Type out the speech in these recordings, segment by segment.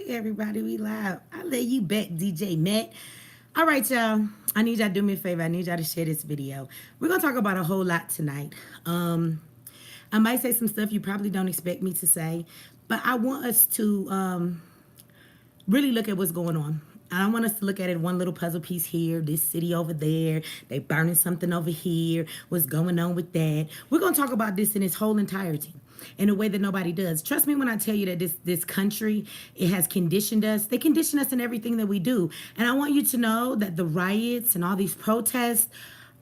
Everybody, we live. I let you back, DJ Matt. All right, y'all. I need y'all to do me a favor. I need y'all to share this video. We're gonna talk about a whole lot tonight. I might say some stuff you probably don't expect me to say, but I want us to really look at what's going on. I don't want us to look at it one little puzzle piece here, this city over there, they burning something over here, what's going on with that. We're going to talk about this in its whole entirety in a way that nobody does. Trust me when I tell you that this country, it has conditioned us. They condition us in everything that we do. And I want you to know that the riots and all these protests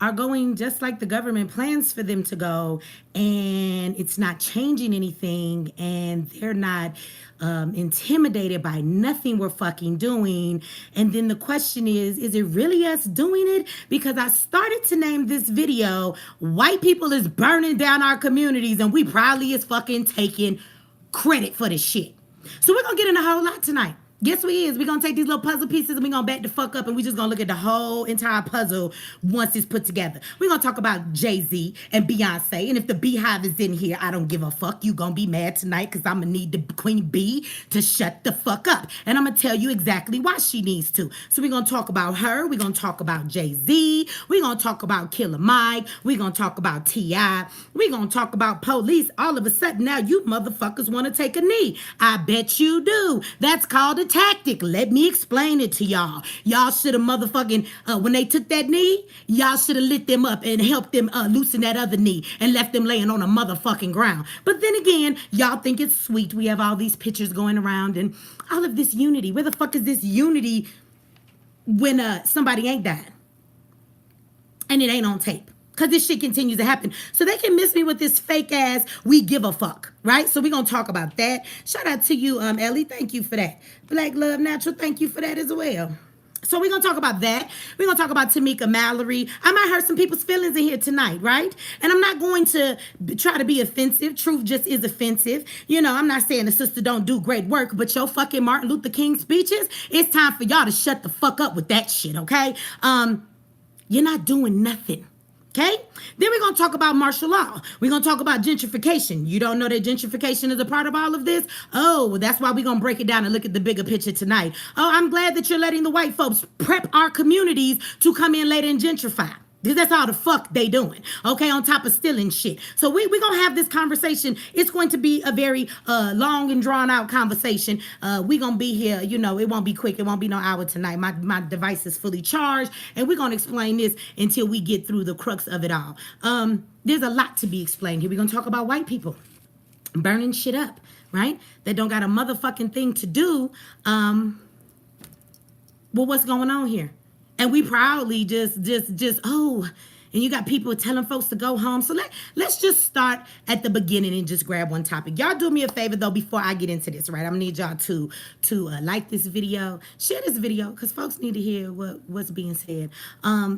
are going just like the government plans for them to go, and it's not changing anything, and they're not intimidated by nothing we're fucking doing. And then the question is it really us doing it? Because I started to name this video, White People is Burning Down Our Communities, and we probably is fucking taking credit for this shit. So we're gonna get in a whole lot tonight. Guess what is? We're going to take these little puzzle pieces and we're going to back the fuck up and we're just going to look at the whole entire puzzle once it's put together. We're going to talk about Jay-Z and Beyonce. And if the Beehive is in here, I don't give a fuck. You going to be mad tonight because I'm going to need the Queen Bee to shut the fuck up. And I'm going to tell you exactly why she needs to. So we're going to talk about her. We're going to talk about Jay-Z. We're going to talk about Killer Mike. We're going to talk about T.I. We're going to talk about police. All of a sudden now you motherfuckers want to take a knee. I bet you do. That's called a tactic. Let me explain it to y'all. Y'all should have motherfucking, when they took that knee, y'all should have lit them up and helped them loosen that other knee and left them laying on a motherfucking ground. But then again, y'all think it's sweet. We have all these pictures going around and all of this unity. Where the fuck is this unity when somebody ain't died? And it ain't on tape. Because this shit continues to happen. So they can miss me with this fake ass, we give a fuck, right? So we're going to talk about that. Shout out to you, Ellie. Thank you for that. Black Love Natural, thank you for that as well. So we're going to talk about that. We're going to talk about Tamika Mallory. I might hurt some people's feelings in here tonight, right? And I'm not going to try to be offensive. Truth just is offensive. You know, I'm not saying the sister don't do great work, but your fucking Martin Luther King speeches, it's time for y'all to shut the fuck up with that shit, okay? You're not doing nothing. Okay? Then we're going to talk about martial law. We're going to talk about gentrification. You don't know that gentrification is a part of all of this? Oh, well, that's why we're going to break it down and look at the bigger picture tonight. Oh, I'm glad that you're letting the white folks prep our communities to come in later and gentrify. Because that's all the fuck they doing, okay, on top of stealing shit. So we're going to have this conversation. It's going to be a very long and drawn-out conversation. We're going to be here, you know, it won't be quick. It won't be no hour tonight. My device is fully charged, and we're going to explain this until we get through the crux of it all. There's a lot to be explained here. We're going to talk about white people burning shit up, right? That don't got a motherfucking thing to do. Well, what's going on here? And we proudly just, oh, and you got people telling folks to go home. So let's just start at the beginning and just grab one topic. Y'all do me a favor, though, before I get into this, right? I'm going to need y'all to like this video, share this video, because folks need to hear what's being said.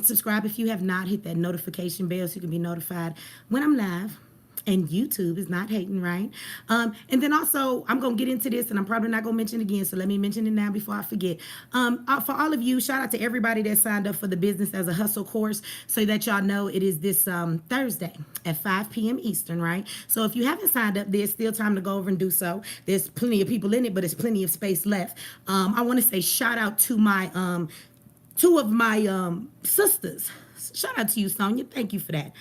Subscribe if you have not. Hit that notification bell so you can be notified when I'm live. And YouTube is not hating, right? And then also, I'm going to get into this, and I'm probably not going to mention it again, so let me mention it now before I forget. For all of you, shout out to everybody that signed up for the Business as a Hustle course, so that y'all know it is this Thursday at 5 p.m. Eastern, right? So if you haven't signed up, there's still time to go over and do so. There's plenty of people in it, but there's plenty of space left. I want to say shout out to my two of my sisters. Shout out to you, Sonia. Thank you for that.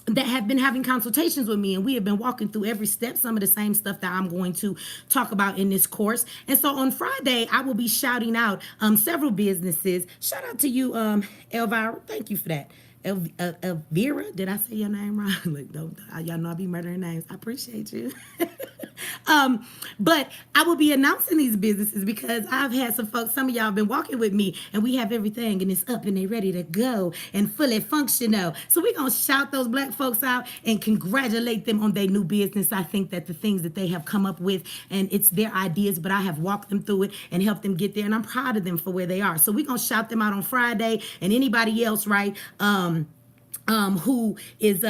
That have been having consultations with me, and we have been walking through every step, some of the same stuff that I'm going to talk about in this course. And so on Friday, I will be shouting out several businesses. Shout out to you, Elvira. Thank you for that. Elvira, did I say your name wrong? Like, y'all know I be murdering names. I appreciate you. But I will be announcing these businesses because I've had some folks, some of y'all have been walking with me, and we have everything, and it's up and they ready to go and fully functional. So we're going to shout those black folks out and congratulate them on their new business. I think that the things that they have come up with, and it's their ideas, but I have walked them through it and helped them get there, and I'm proud of them for where they are. So we're going to shout them out on Friday, and anybody else, right, who is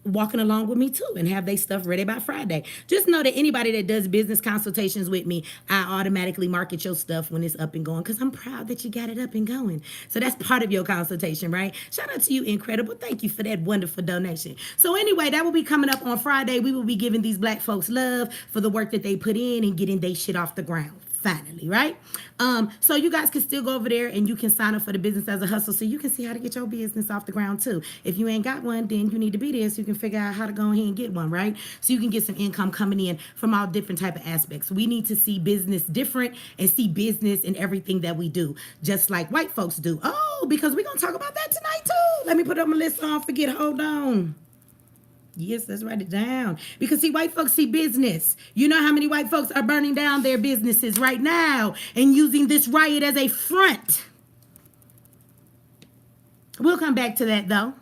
walking along with me too and have their stuff ready by Friday. Just know that anybody that does business consultations with me, I automatically market your stuff when it's up and going because I'm proud that you got it up and going. So that's part of your consultation, right? Shout out to you, Incredible. Thank you for that wonderful donation. So anyway, that will be coming up on Friday. We will be giving these Black folks love for the work that they put in and getting their shit off the ground. Finally, right? So you guys can still go over there and you can sign up for the Business as a Hustle so you can see how to get your business off the ground too. If you ain't got one, then you need to be there so you can figure out how to go ahead and get one, right? So you can get some income coming in from all different type of aspects. We need to see business different and see business in everything that we do, just like white folks do. Oh, because we're going to talk about that tonight too. Let me put it on my list so I don't forget. Hold on. Yes, let's write it down. Because see, white folks see business. You know how many white folks are burning down their businesses right now and using this riot as a front. We'll come back to that though.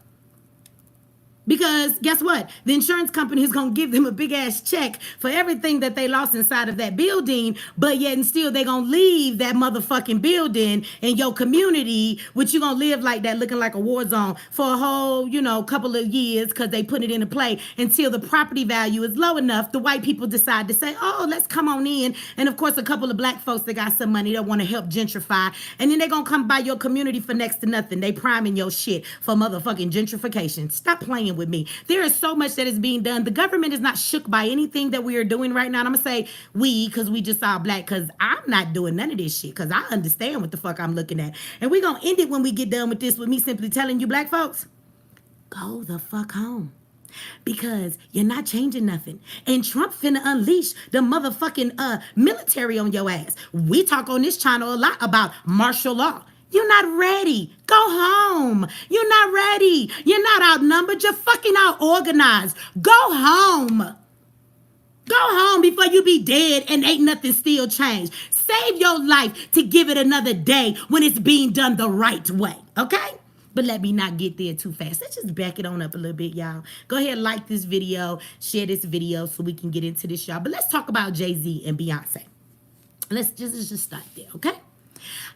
Because guess what? The insurance company is going to give them a big ass check for everything that they lost inside of that building. But yet and still they're going to leave that motherfucking building in your community, which you're going to live like that looking like a war zone for a whole, couple of years because they put it into play until the property value is low enough. The white people decide to say, oh, let's come on in. And of course, a couple of black folks that got some money that want to help gentrify. And then they're going to come by your community for next to nothing. They priming your shit for motherfucking gentrification. Stop playing with me. There is so much that is being done. The government is not shook by anything that we are doing right now. And I'm gonna say we because we just all black, because I'm not doing none of this shit because I understand what the fuck I'm looking at. And we're gonna end it when we get done with this with me simply telling you, black folks, go the fuck home. Because you're not changing nothing. And Trump finna unleash the motherfucking military on your ass. We talk on this channel a lot about martial law. You're not ready. Go home. You're not ready. You're not outnumbered. You're fucking out organized. Go home. Go home before you be dead and ain't nothing still changed. Save your life to give it another day when it's being done the right way. Okay? But let me not get there too fast. Let's just back it on up a little bit, y'all. Go ahead and like this video. Share this video so we can get into this, y'all. But let's talk about Jay-Z and Beyonce. Let's just start there, okay?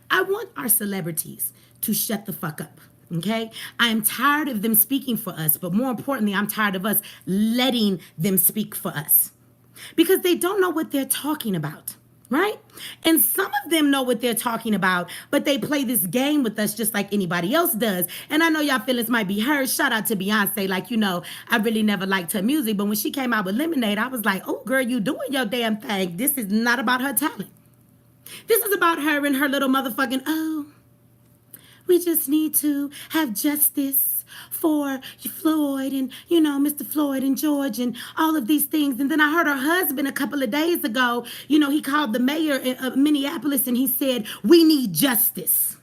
I want our celebrities to shut the fuck up, okay? I am tired of them speaking for us, but more importantly, I'm tired of us letting them speak for us because they don't know what they're talking about, right? And some of them know what they're talking about, but they play this game with us just like anybody else does. And I know y'all feelings might be hurt. Shout out to Beyonce. Like, I really never liked her music, but when she came out with Lemonade, I was like, oh, girl, you doing your damn thing. This is not about her talent. This is about her and her little motherfucking, oh, we just need to have justice for Floyd and, Mr. Floyd and George and all of these things. And then I heard her husband a couple of days ago, he called the mayor of Minneapolis and he said, we need justice.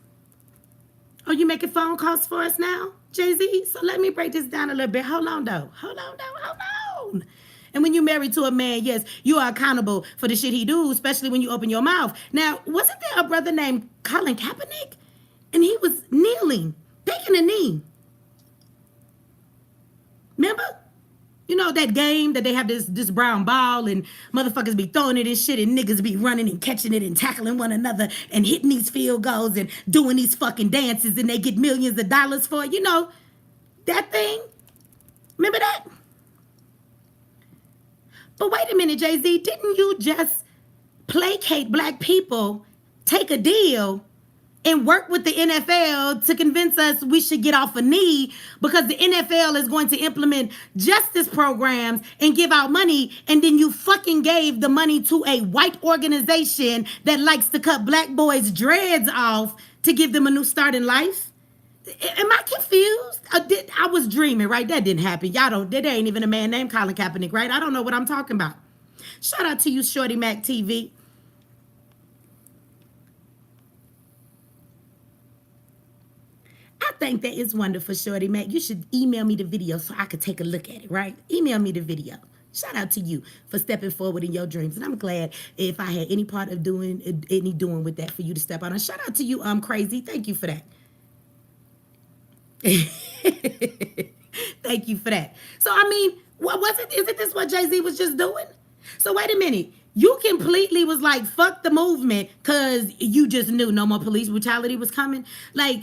Are you making phone calls for us now, Jay-Z? So let me break this down a little bit. Hold on, though. Hold on. And when you're married to a man, yes, you are accountable for the shit he do, especially when you open your mouth. Now, wasn't there a brother named Colin Kaepernick? And he was kneeling, taking a knee. Remember? That game that they have this brown ball and motherfuckers be throwing it and shit and niggas be running and catching it and tackling one another and hitting these field goals and doing these fucking dances and they get millions of dollars for it. That thing? Remember that? But wait a minute, Jay-Z, didn't you just placate black people, take a deal, and work with the NFL to convince us we should get off a knee because the NFL is going to implement justice programs and give out money, and then you fucking gave the money to a white organization that likes to cut black boys' dreads off to give them a new start in life? Am I confused? I was dreaming, right? That didn't happen. There ain't even a man named Colin Kaepernick, right? I don't know what I'm talking about. Shout out to you, Shorty Mac TV. I think that is wonderful, Shorty Mac. You should email me the video so I could take a look at it, right? Email me the video. Shout out to you for stepping forward in your dreams. And I'm glad if I had any part of doing with that for you to step out. And shout out to you, Crazy. Thank you for that. Thank you for that. So, what was it? Isn't this what Jay-Z was just doing? So, wait a minute. You completely was like, fuck the movement because you just knew no more police brutality was coming. Like,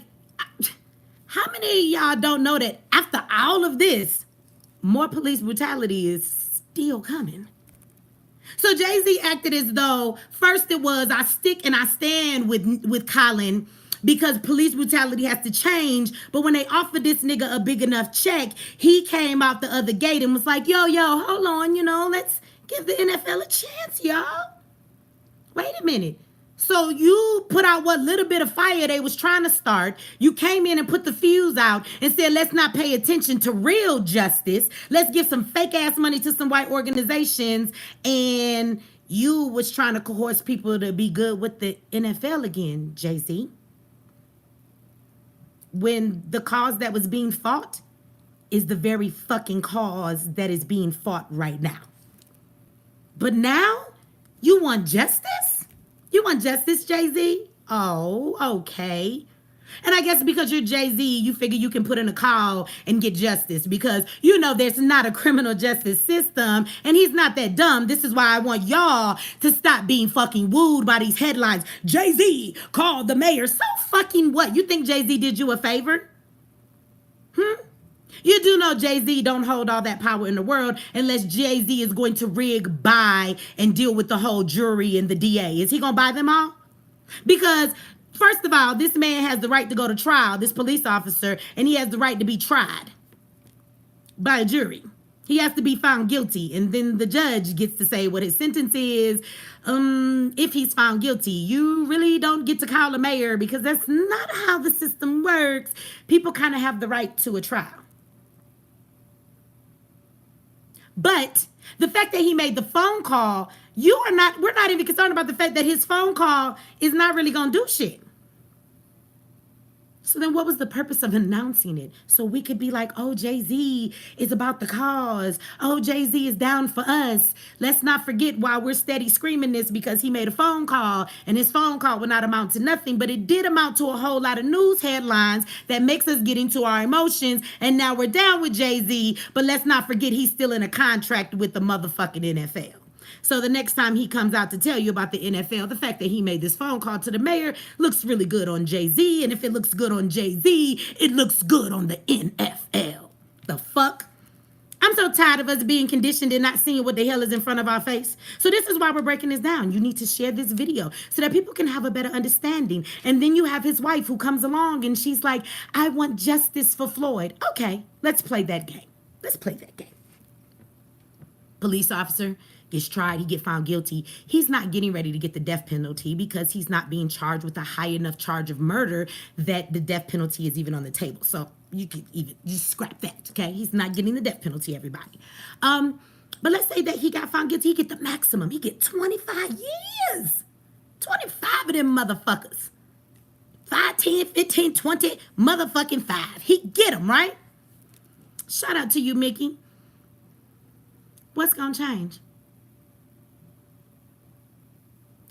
how many of y'all don't know that after all of this, more police brutality is still coming. So Jay-Z acted as though first it was I stick and I stand with Colin because police brutality has to change. But when they offered this nigga a big enough check, he came out the other gate and was like, yo, hold on, let's give the NFL a chance, y'all. Wait a minute. So you put out what little bit of fire they was trying to start. You came in and put the fuse out and said, let's not pay attention to real justice. Let's give some fake ass money to some white organizations. And you was trying to coerce people to be good with the NFL again, Jay-Z. When the cause that was being fought is the very fucking cause that is being fought right now. But now you want justice? You want justice, Jay-Z? Oh, okay. And I guess because you're Jay-Z, you figure you can put in a call and get justice because there's not a criminal justice system and he's not that dumb. This is why I want y'all to stop being fucking wooed by these headlines. Jay-Z called the mayor. So fucking what? You think Jay-Z did you a favor? You do know Jay-Z don't hold all that power in the world unless Jay-Z is going to rig, buy, and deal with the whole jury and the DA. Is he going to buy them all? Because, first of all, this man has the right to go to trial, this police officer, and he has the right to be tried by a jury. He has to be found guilty, and then the judge gets to say what his sentence is. If he's found guilty, you really don't get to call a mayor because that's not how the system works. People kind of have the right to a trial. But the fact that he made the phone call, we're not even concerned about the fact that his phone call is not really going to do shit. So then what was the purpose of announcing it? So we could be like, oh, Jay-Z is about the cause. Oh, Jay-Z is down for us. Let's not forget while we're steady screaming this because he made a phone call and his phone call would not amount to nothing, but it did amount to a whole lot of news headlines that makes us get into our emotions. And now we're down with Jay-Z, but let's not forget he's still in a contract with the motherfucking NFL. So the next time he comes out to tell you about the NFL, the fact that he made this phone call to the mayor looks really good on Jay-Z. And if it looks good on Jay-Z, it looks good on the NFL. The fuck? I'm so tired of us being conditioned and not seeing what the hell is in front of our face. So this is why we're breaking this down. You need to share this video so that people can have a better understanding. And then you have his wife who comes along and she's like, I want justice for Floyd. Okay, let's play that game. Let's play that game. Police officer gets tried, he get found guilty. He's not getting ready to get the death penalty because he's not being charged with a high enough charge of murder that the death penalty is even on the table. So you can even just scrap that, okay? He's not getting the death penalty, everybody. But let's say that he got found guilty, he get the maximum. He get 25 years. 25 of them motherfuckers. 5, 10, 15, 20, motherfucking 5. He get them, right? Shout out to you, Mickey. What's gonna change?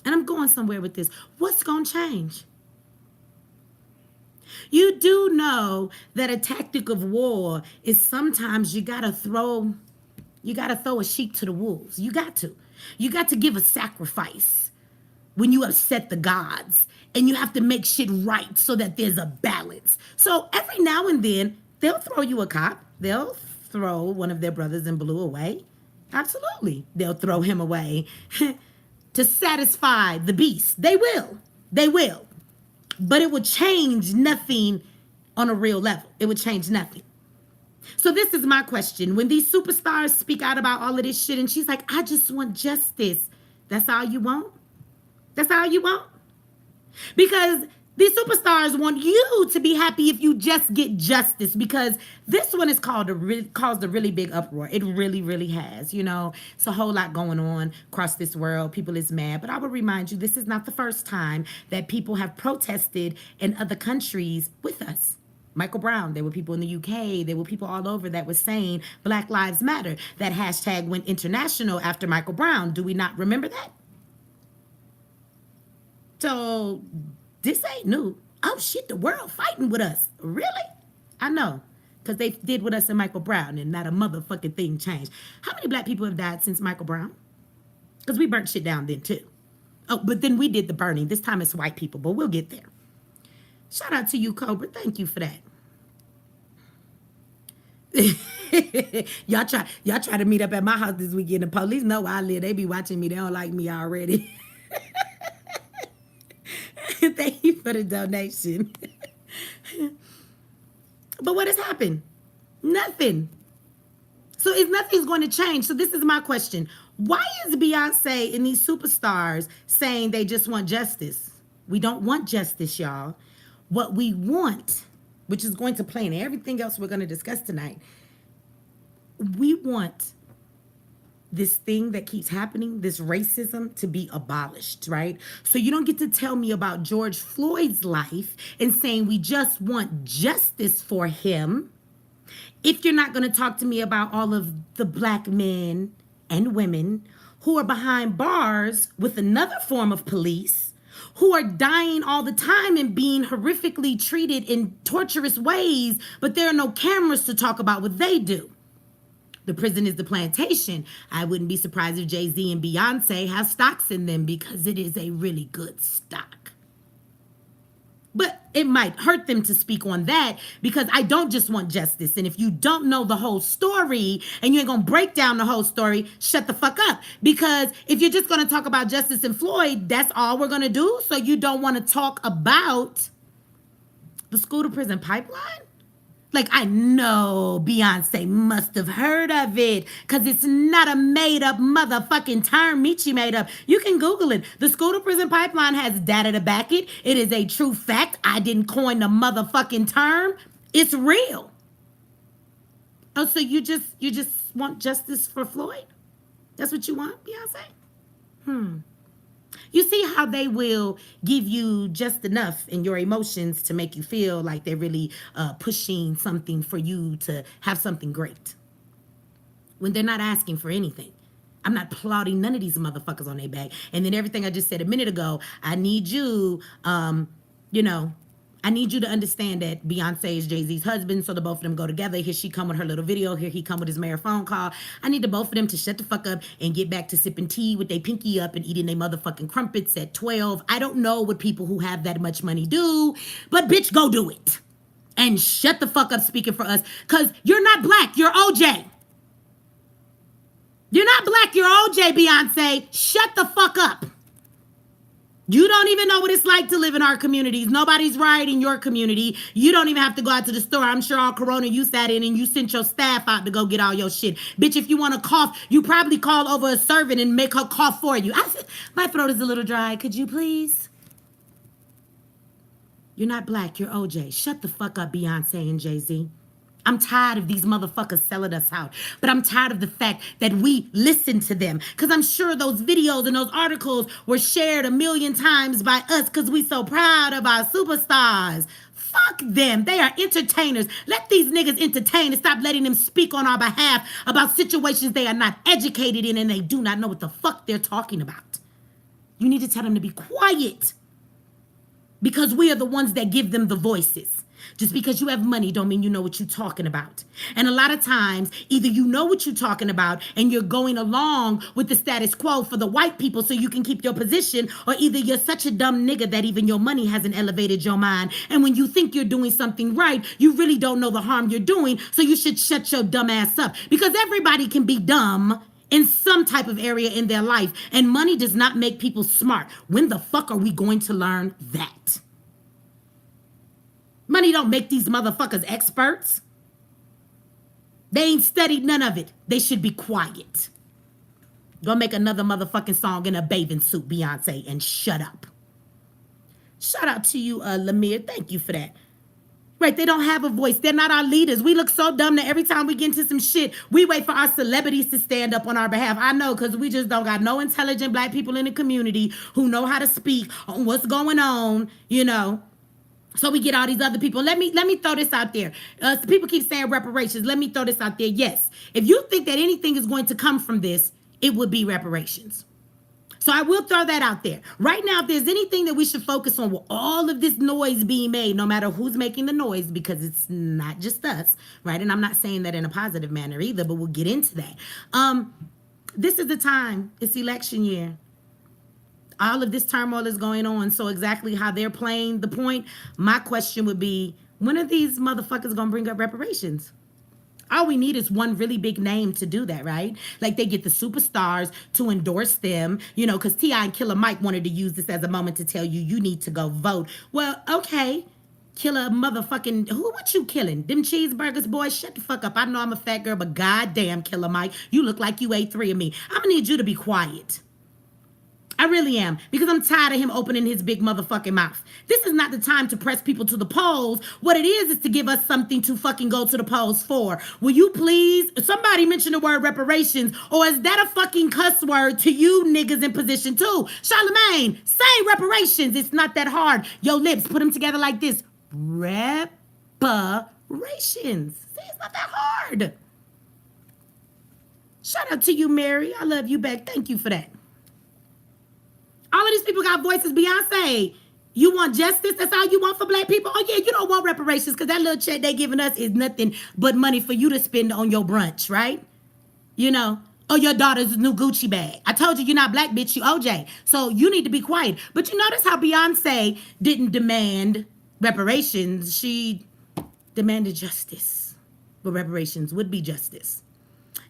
And I'm going somewhere with this. What's going to change? You do know that a tactic of war is sometimes you got to throw a sheep to the wolves. You got to. You got to give a sacrifice when you upset the gods. And you have to make shit right so that there's a balance. So every now and then, they'll throw you a cop. They'll throw one of their brothers in blue away. Absolutely. They'll throw him away. To satisfy the beast. They will. They will. But it would change nothing on a real level. It would change nothing. So this is my question. When these superstars speak out about all of this shit and she's like, I just want justice. That's all you want? That's all you want? Because these superstars want you to be happy if you just get justice, because this one is caused a really big uproar. It really, really has. It's a whole lot going on across this world. People is mad. But I will remind you, this is not the first time that people have protested in other countries with us. Michael Brown, there were people in the UK, there were people all over that were saying Black Lives Matter. That hashtag went international after Michael Brown. Do we not remember that? So this ain't new. Oh shit, the world fighting with us. Really? I know. Because they did with us and Michael Brown and not a motherfucking thing changed. How many black people have died since Michael Brown? Because we burnt shit down then too. Oh, but then we did the burning. This time it's white people, but we'll get there. Shout out to you, Cobra. Thank you for that. Y'all try to meet up at my house this weekend. The police know where I live. They be watching me. They don't like me already. Thank you for the donation. But what has happened? Nothing. So if nothing's going to change, so this is my question. Why is Beyonce and these superstars saying they just want justice? We don't want justice, y'all. What we want, which is going to play in everything else we're going to discuss tonight, we want this thing that keeps happening, this racism, to be abolished, right? So you don't get to tell me about George Floyd's life and saying we just want justice for him if you're not going to talk to me about all of the black men and women who are behind bars with another form of police, who are dying all the time and being horrifically treated in torturous ways, but there are no cameras to talk about what they do. The prison is the plantation. I wouldn't be surprised if Jay-Z and Beyonce have stocks in them because it is a really good stock. But it might hurt them to speak on that because I don't just want justice. And if you don't know the whole story and you ain't going to break down the whole story, shut the fuck up. Because if you're just going to talk about justice and Floyd, that's all we're going to do. So you don't want to talk about the school to prison pipeline? Like, I know Beyonce must have heard of it because it's not a made-up motherfucking term Meechie made up. You can Google it. The school to prison pipeline has data to back it. It is a true fact. I didn't coin the motherfucking term. It's real. Oh, so you just want justice for Floyd? That's what you want, Beyonce? You see how they will give you just enough in your emotions to make you feel like they're really pushing something for you to have something great when they're not asking for anything. I'm not plotting none of these motherfuckers on their back. And then everything I just said a minute ago, I need you, I need you to understand that Beyonce is Jay-Z's husband, so the both of them go together. Here she come with her little video. Here he come with his mayor phone call. I need the both of them to shut the fuck up and get back to sipping tea with their pinky up and eating their motherfucking crumpets at 12. I don't know what people who have that much money do, but bitch, go do it. And shut the fuck up speaking for us, because you're not black, you're OJ. You're not black, you're OJ, Beyonce. Shut the fuck up. You don't even know what it's like to live in our communities. Nobody's rioting your community. You don't even have to go out to the store. I'm sure all Corona you sat in and you sent your staff out to go get all your shit. Bitch, if you want to cough, you probably call over a servant and make her cough for you. My throat is a little dry. Could you please? You're not black. You're OJ. Shut the fuck up, Beyonce and Jay-Z. I'm tired of these motherfuckers selling us out. But I'm tired of the fact that we listen to them. Because I'm sure those videos and those articles were shared a million times by us because we so proud of our superstars. Fuck them. They are entertainers. Let these niggas entertain and stop letting them speak on our behalf about situations they are not educated in and they do not know what the fuck they're talking about. You need to tell them to be quiet. Because we are the ones that give them the voices. Just because you have money don't mean you know what you're talking about. And a lot of times, either you know what you're talking about and you're going along with the status quo for the white people so you can keep your position, or either you're such a dumb nigga that even your money hasn't elevated your mind. And when you think you're doing something right, you really don't know the harm you're doing, so you should shut your dumb ass up. Because everybody can be dumb in some type of area in their life, and money does not make people smart. When the fuck are we going to learn that? Money don't make these motherfuckers experts. They ain't studied none of it. They should be quiet. Go make another motherfucking song in a bathing suit, Beyonce, and shut up. Shout out to you, Lamir. Thank you for that. Right, they don't have a voice. They're not our leaders. We look so dumb that every time we get into some shit, we wait for our celebrities to stand up on our behalf. I know, because we just don't got no intelligent black people in the community who know how to speak on what's going on, So we get all these other people. Let me throw this out there. People keep saying reparations. Let me throw this out there. Yes, if you think that anything is going to come from this, it would be reparations. So I will throw that out there. Right now, if there's anything that we should focus on with all of this noise being made, no matter who's making the noise, because it's not just us, right? And I'm not saying that in a positive manner either, but we'll get into that. This is the time. It's election year. All of this turmoil is going on. So exactly how they're playing the point, my question would be, when are these motherfuckers going to bring up reparations? All we need is one really big name to do that, right? Like they get the superstars to endorse them, you know, because T.I. and Killer Mike wanted to use this as a moment to tell you, you need to go vote. Well, okay. Killer motherfucking, who what you killing? Them cheeseburgers, boy, shut the fuck up. I know I'm a fat girl, but goddamn, Killer Mike, you look like you ate 3 of me. I'm gonna need you to be quiet. I really am, because I'm tired of him opening his big motherfucking mouth. This is not the time to press people to the polls. What it is to give us something to fucking go to the polls for. Will you please, somebody mention the word reparations, or is that a fucking cuss word to you niggas in position too? Charlemagne, say reparations. It's not that hard. Your lips, put them together like this. Reparations. See, it's not that hard. Shout out to you, Mary. I love you back. Thank you for that. All of these people got voices. Beyonce, you want justice? That's all you want for black people? Oh, yeah, you don't want reparations because that little check they giving us is nothing but money for you to spend on your brunch, right? You know, or your daughter's new Gucci bag. I told you you're not black, bitch, you OJ. So you need to be quiet. But you notice how Beyonce didn't demand reparations. She demanded justice. But reparations would be justice.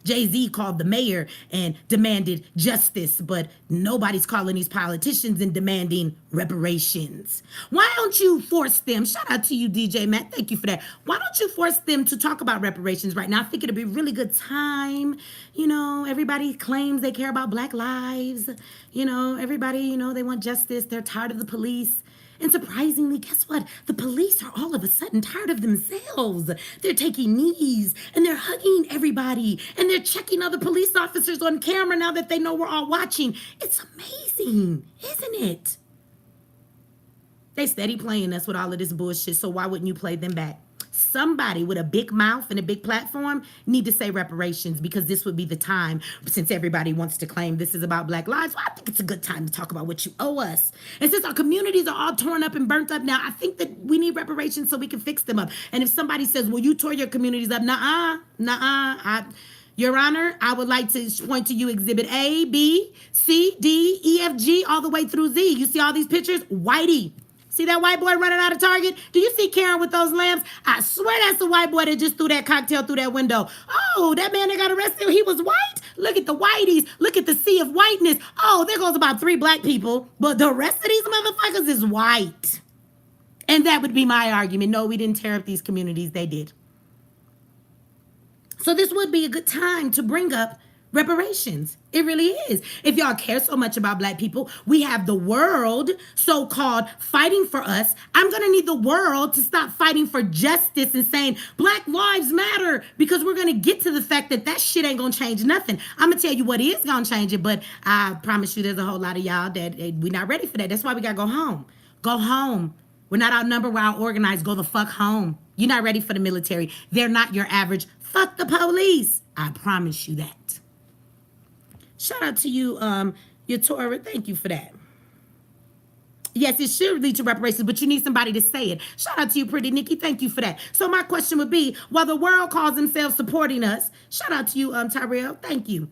Jay-Z called the mayor and demanded justice, but nobody's calling these politicians and demanding reparations. Why don't you force them? Shout out to you, DJ Matt. Thank you for that. Why don't you force them to talk about reparations right now? I think it'd be a really good time. You know, everybody claims they care about black lives. You know, everybody, you know, they want justice. They're tired of the police. And surprisingly, guess what? The police are all of a sudden tired of themselves. They're taking knees and they're hugging everybody and they're checking other police officers on camera now that they know we're all watching. It's amazing, isn't it? They steady playing us with all of this bullshit, so why wouldn't you play them back? Somebody with a big mouth and a big platform need to say reparations, because this would be the time, since everybody wants to claim this is about black lives. Well, I think it's a good time to talk about what you owe us. And since our communities are all torn up and burnt up now, I think that we need reparations so we can fix them up. And if somebody says, well, you tore your communities up, Your Honor, I would like to point to you Exhibit A, B, C, D, E, F, G, all the way through Z. You see all these pictures? Whitey. See that white boy running out of Target? Do you see Karen with those lamps? I swear that's the white boy that just threw that cocktail through that window. Oh, that man that got arrested, he was white? Look at the whiteys. Look at the sea of whiteness. Oh, there goes about 3 black people. But the rest of these motherfuckers is white. And that would be my argument. No, we didn't tear up these communities. They did. So this would be a good time to bring up reparations. It really is. If y'all care so much about black people, we have the world, so-called, fighting for us. I'm going to need the world to stop fighting for justice and saying Black Lives Matter, because we're going to get to the fact that that shit ain't going to change nothing. I'm going to tell you what is going to change it, but I promise you there's a whole lot of y'all that we're not ready for that. That's why we got to go home. Go home. We're not outnumbered, we're out-organized. Go the fuck home. You're not ready for the military. They're not your average. Fuck the police. I promise you that. Shout out to you, your Torah. Thank you for that. Yes, it should lead to reparations, but you need somebody to say it. Shout out to you, Pretty Nikki. Thank you for that. So my question would be, while the world calls themselves supporting us, shout out to you, Tyrell. Thank you.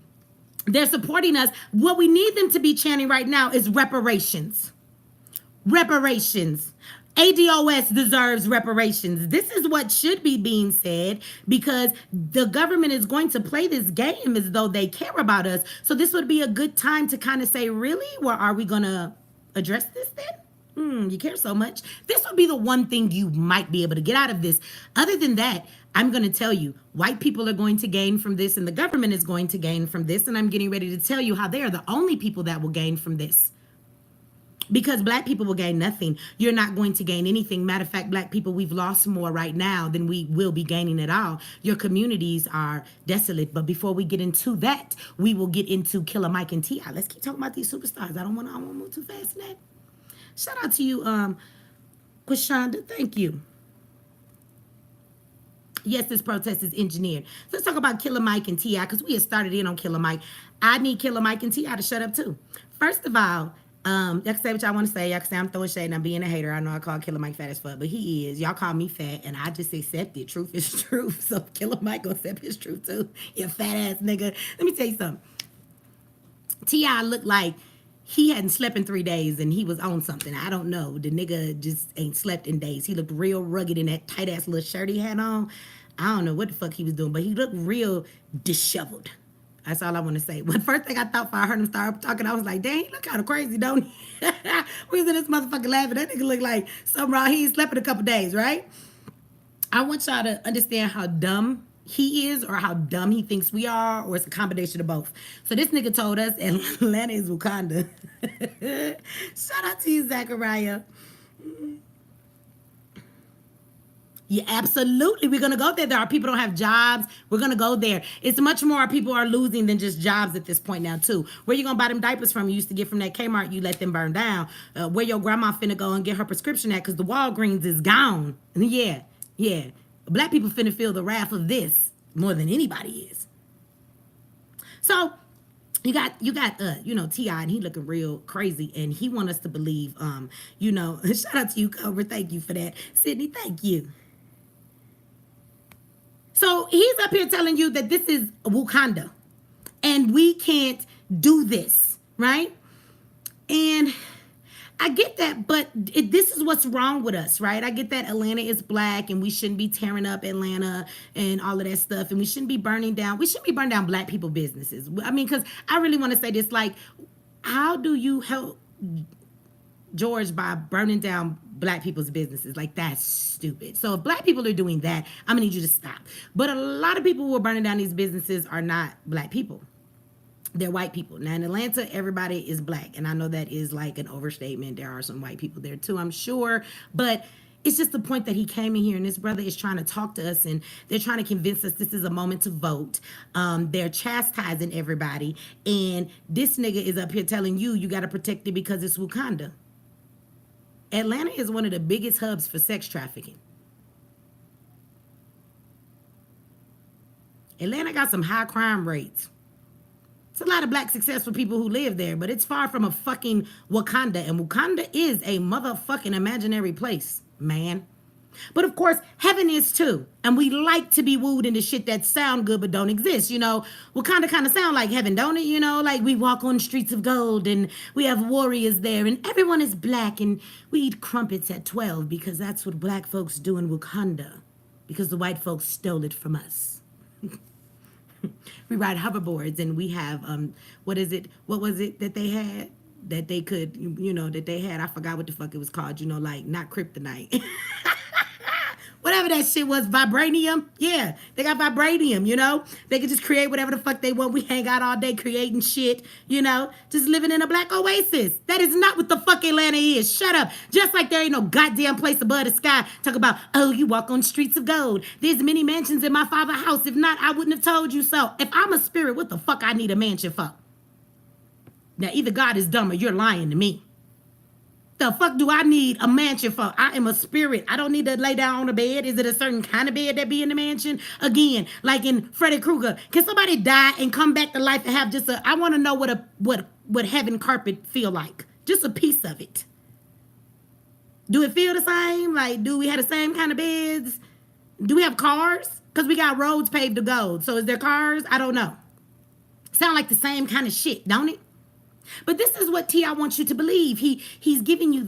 They're supporting us. What we need them to be chanting right now is reparations. Reparations. ADOS deserves reparations. This is what should be being said, because the government is going to play this game as though they care about us. So this would be a good time to kind of say, really? Well, are we going to address this then? You care so much. This would be the one thing you might be able to get out of this. Other than that, I'm going to tell you, white people are going to gain from this and the government is going to gain from this. And I'm getting ready to tell you how they are the only people that will gain from this. Because black people will gain nothing. You're not going to gain anything. Matter of fact, black people, we've lost more right now than we will be gaining at all. Your communities are desolate. But before we get into that, we will get into Killer Mike and T.I. Let's keep talking about these superstars. I don't want to move too fast in that. Shout out to you, Quashonda. Thank you. Yes, this protest is engineered. Let's talk about Killer Mike and T.I. because we had started in on Killer Mike. I need Killer Mike and T.I. to shut up too. First of all, y'all can say what y'all want to say. Y'all can say I'm throwing shade and I'm being a hater. I know I call Killer Mike fat as fuck, but he is. Y'all call me fat and I just accept it. Truth is truth. So Killer Mike gonna accept his truth too. You fat ass nigga. Let me tell you something. T.I. looked like he hadn't slept in 3 days and he was on something. I don't know. The nigga just ain't slept in days. He looked real rugged in that tight ass little shirt he had on. I don't know what the fuck he was doing, but he looked real disheveled. That's all I want to say. But first thing I thought when I heard him start talking, I was like, dang, he look kind of crazy, don't he? We was in this motherfucker laughing. That nigga look like something wrong. He ain't slept in a couple days, right? I want y'all to understand how dumb he is or how dumb he thinks we are, or it's a combination of both. So this nigga told us Atlanta is Wakanda. Shout out to you, Zachariah. Yeah, absolutely. We're going to go there. There are people who don't have jobs. We're going to go there. It's much more people are losing than just jobs at this point now, too. Where you going to buy them diapers from? You used to get from that Kmart. You let them burn down. Where your grandma finna go and get her prescription at because the Walgreens is gone. Yeah, yeah. Black people finna feel the wrath of this more than anybody is. So you got T.I., and he looking real crazy, and he want us to believe, shout out to you, Cobra. Thank you for that. Sydney, thank you. So he's up here telling you that this is Wakanda and we can't do this, right? And I get that, but this is what's wrong with us, right? I get that Atlanta is black and we shouldn't be tearing up Atlanta and all of that stuff, and we shouldn't be burning down black people businesses. I mean, because I really want to say this, like, how do you help George by burning down black people's businesses? Like, that's stupid. So if black people are doing that, I'm gonna need you to stop. But a lot of people who are burning down these businesses are not black people. They're white people. Now in Atlanta, everybody is black. And I know that is like an overstatement. There are some white people there too, I'm sure. But it's just the point that he came in here and this brother is trying to talk to us and they're trying to convince us this is a moment to vote. They're chastising everybody. And this nigga is up here telling you, you got to protect it because it's Wakanda. Atlanta is one of the biggest hubs for sex trafficking. Atlanta got some high crime rates. It's a lot of black successful people who live there, but it's far from a fucking Wakanda. And Wakanda is a motherfucking imaginary place, man. But of course, heaven is too. And we like to be wooed into shit that sound good but don't exist. You know, Wakanda kind of sound like heaven, don't it? You know, like we walk on streets of gold and we have warriors there and everyone is black and we eat crumpets at 12 because that's what black folks do in Wakanda because the white folks stole it from us. We ride hoverboards and we have, what was it that they had? That they could, that they had, I forgot what the fuck it was called, like not kryptonite. Whatever that shit was, vibranium. Yeah, they got vibranium, They could just create whatever the fuck they want. We hang out all day creating shit, just living in a black oasis. That is not what the fuck Atlanta is. Shut up. Just like there ain't no goddamn place above the sky. Talk about, oh, you walk on streets of gold. There's many mansions in my father's house. If not, I wouldn't have told you so. If I'm a spirit, what the fuck I need a mansion for? Now, either God is dumb or you're lying to me. The fuck do I need a mansion for? I am a spirit. I don't need to lay down on a bed. Is it a certain kind of bed that be in the mansion? Again, like in Freddy Krueger, can somebody die and come back to life and have just I want to know what heaven carpet feel like. Just a piece of it. Do it feel the same? Like, do we have the same kind of beds? Do we have cars? Because we got roads paved to gold. So is there cars? I don't know. Sound like the same kind of shit, don't it? But this is what T.I. wants you to believe. He's giving you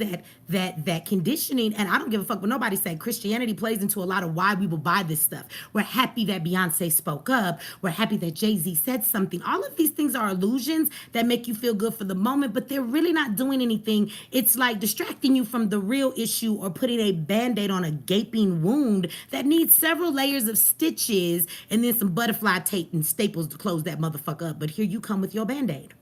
that conditioning, and I don't give a fuck what nobody say. Christianity plays into a lot of why we will buy this stuff. We're happy that Beyonce spoke up. We're happy that Jay-Z said something. All of these things are illusions that make you feel good for the moment, but they're really not doing anything. It's like distracting you from the real issue or putting a Band-Aid on a gaping wound that needs several layers of stitches and then some butterfly tape and staples to close that motherfucker up. But here you come with your Band-Aid.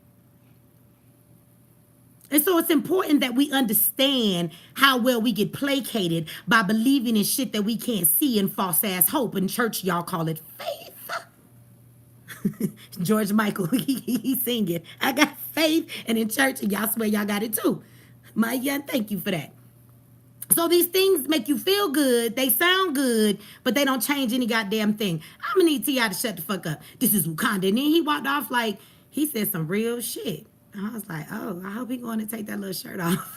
And so it's important that we understand how well we get placated by believing in shit that we can't see and false ass hope. In church, y'all call it faith. George Michael, he singing, I got faith. And in church, and y'all swear y'all got it too. My young, thank you for that. So these things make you feel good. They sound good, but they don't change any goddamn thing. I'm gonna need T.I. to shut the fuck up. This is Wakanda. And then he walked off like he said some real shit. I was like, oh, I hope he going to take that little shirt off.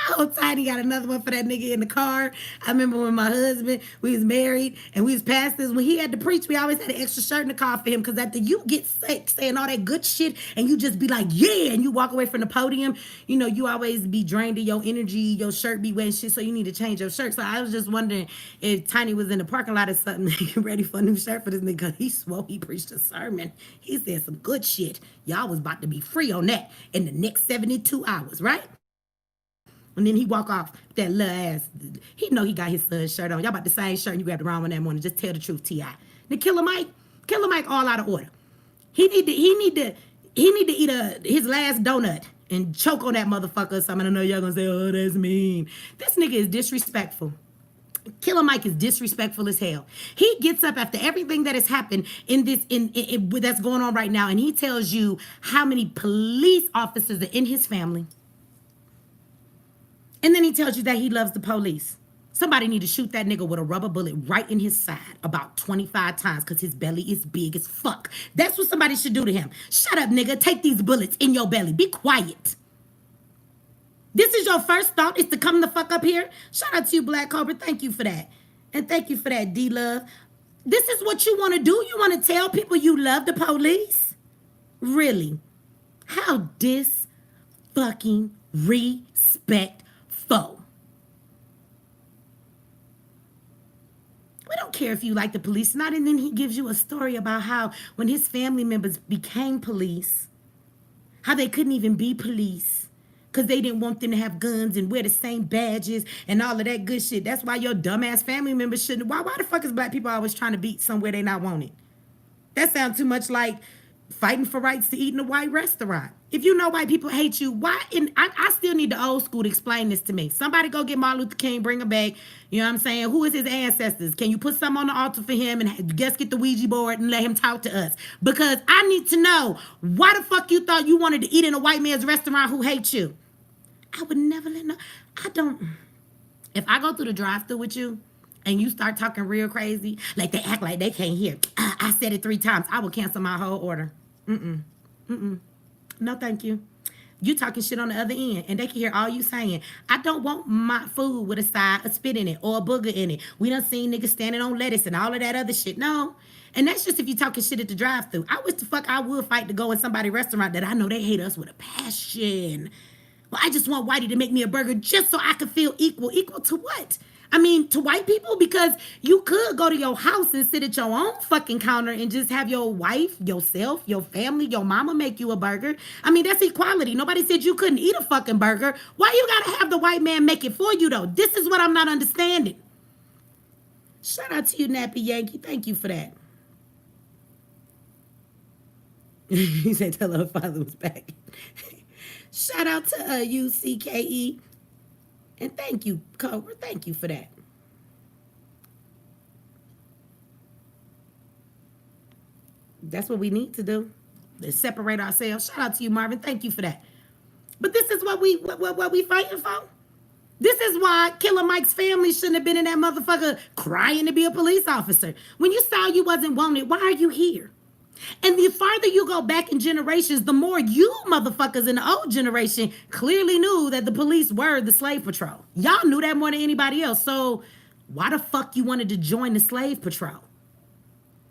Oh, Tiny got another one for that nigga in the car. I remember when my husband, we was married and we was pastors, when he had to preach, we always had an extra shirt in the car for him, because after you get sick saying all that good shit and you just be like, yeah, and you walk away from the podium, you know, you always be drained of your energy, your shirt be wet and shit, so you need to change your shirt. So I was just wondering if Tiny was in the parking lot or something ready for a new shirt for this nigga. He swore he preached a sermon. He said some good shit. Y'all was about to be free on that in the next 72 hours, right? And then he walk off with that little ass. He know he got his son's shirt on. Y'all about the same shirt and you grabbed the wrong one that morning. Just tell the truth, T.I. Then Killer Mike all out of order. He need to eat his last donut and choke on that motherfucker or something. I know y'all gonna say, oh, that's mean. This nigga is disrespectful. Killer Mike is disrespectful as hell. He gets up after everything that has happened in this that's going on right now, and he tells you how many police officers are in his family. And then he tells you that he loves the police. Somebody need to shoot that nigga with a rubber bullet right in his side about 25 times, because his belly is big as fuck. That's what somebody should do to him. Shut up, nigga. Take these bullets in your belly. Be quiet. This is your first thought, is to come the fuck up here? Shout out to you, Black Cobra. Thank you for that. And thank you for that, D-Love. This is what you want to do? You want to tell people you love the police? Really? How dis-fucking respectful. We don't care if you like the police, not. And then he gives you a story about how when his family members became police, how they couldn't even be police because they didn't want them to have guns and wear the same badges and all of that good shit. That's why your dumbass family members shouldn't. Why the fuck is black people always trying to be somewhere they not wanted? That sounds too much like fighting for rights to eat in a white restaurant. If you know white people hate you, why? And I still need the old school to explain this to me. Somebody go get Martin Luther King, bring him back. You know what I'm saying? Who is his ancestors? Can you put some on the altar for him and just get the Ouija board and let him talk to us? Because I need to know why the fuck you thought you wanted to eat in a white man's restaurant who hates you. I would never let no. I don't. If I go through the drive-thru with you and you start talking real crazy, like they act like they can't hear. I said it 3 times. I will cancel my whole order. No, thank you. You talking shit on the other end, and they can hear all you saying. I don't want my food with a side of spit in it or a booger in it. We done seen niggas standing on lettuce and all of that other shit. No. And that's just if you talking shit at the drive-thru. I wish the fuck I would fight to go in somebody's restaurant that I know they hate us with a passion. Well, I just want Whitey to make me a burger just so I can feel equal. Equal to what? I mean, to white people? Because you could go to your house and sit at your own fucking counter and just have your wife, yourself, your family, your mama make you a burger. I mean, that's equality. Nobody said you couldn't eat a fucking burger. Why you gotta have the white man make it for you, though? This is what I'm not understanding. Shout out to you, Nappy Yankee. Thank you for that. He said, tell her father was back. Shout out to UCKE. And thank you, Cobra. Thank you for that. That's what we need to do. Is separate ourselves. Shout out to you, Marvin. Thank you for that. But this is what we fighting for. This is why Killer Mike's family shouldn't have been in that motherfucker crying to be a police officer. When you saw you wasn't wanted, why are you here? And the farther you go back in generations, the more you motherfuckers in the old generation clearly knew that the police were the slave patrol. Y'all knew that more than anybody else. So why the fuck you wanted to join the slave patrol?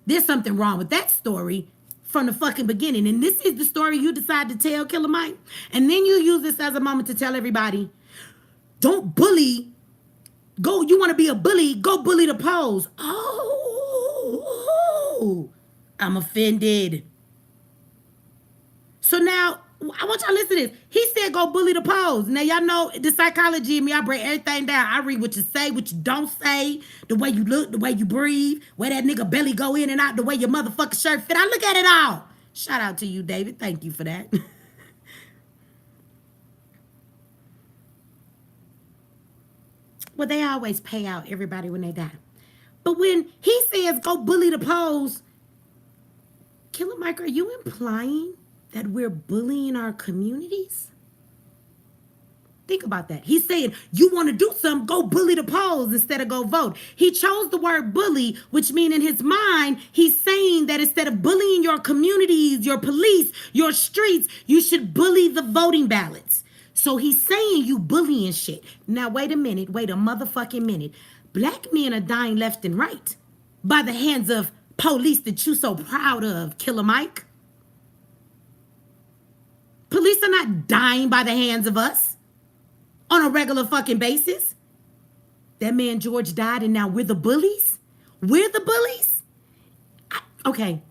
There's something wrong with that story from the fucking beginning. And this is the story you decide to tell, Killer Mike. And then you use this as a moment to tell everybody, don't bully. Go, you want to be a bully, go bully the poles. Oh, I'm offended. So now, I want y'all to listen to this. He said go bully the poles. Now, y'all know the psychology of me. I break everything down. I read what you say, what you don't say, the way you look, the way you breathe, where that nigga belly go in and out, the way your motherfucking shirt fit. I look at it all. Shout out to you, David. Thank you for that. Well, they always pay out everybody when they die. But when he says go bully the poles, Killer Mike, are you implying that we're bullying our communities? Think about that. He's saying, you want to do something, go bully the polls instead of go vote. He chose the word bully, which means in his mind, he's saying that instead of bullying your communities, your police, your streets, you should bully the voting ballots. So he's saying you bullying shit. Now, wait a minute. Wait a motherfucking minute. Black men are dying left and right by the hands of police that you so proud of, Killer Mike. Police are not dying by the hands of us on a regular fucking basis. That man George died and now we're the bullies? We're the bullies? Okay.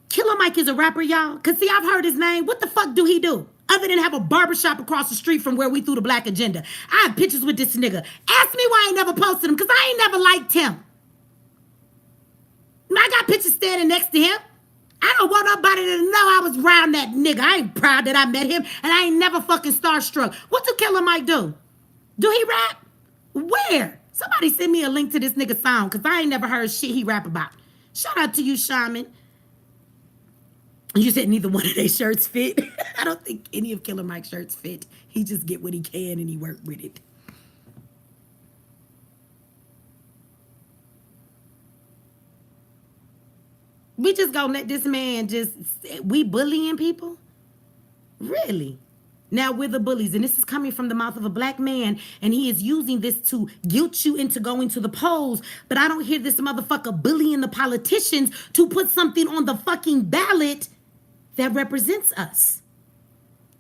Killer Mike is a rapper, y'all. Because see, I've heard his name. What the fuck do he do? Other than have a barbershop across the street from where we threw the black agenda. I have pictures with this nigga. Ask me why I ain't never posted him, because I ain't never liked him. I got pictures standing next to him. I don't want nobody to know I was around that nigga. I ain't proud that I met him, and I ain't never fucking starstruck. What do Killer Mike do? Do he rap? Where? Somebody send me a link to this nigga song, because I ain't never heard shit he rap about. Shout out to you, Shaman. You said neither one of their shirts fit. I don't think any of Killer Mike's shirts fit. He just get what he can and he work with it. We just gonna let this man we bullying people? Really? Now we're the bullies, and this is coming from the mouth of a black man, and he is using this to guilt you into going to the polls. But I don't hear this motherfucker bullying the politicians to put something on the fucking ballot that represents us.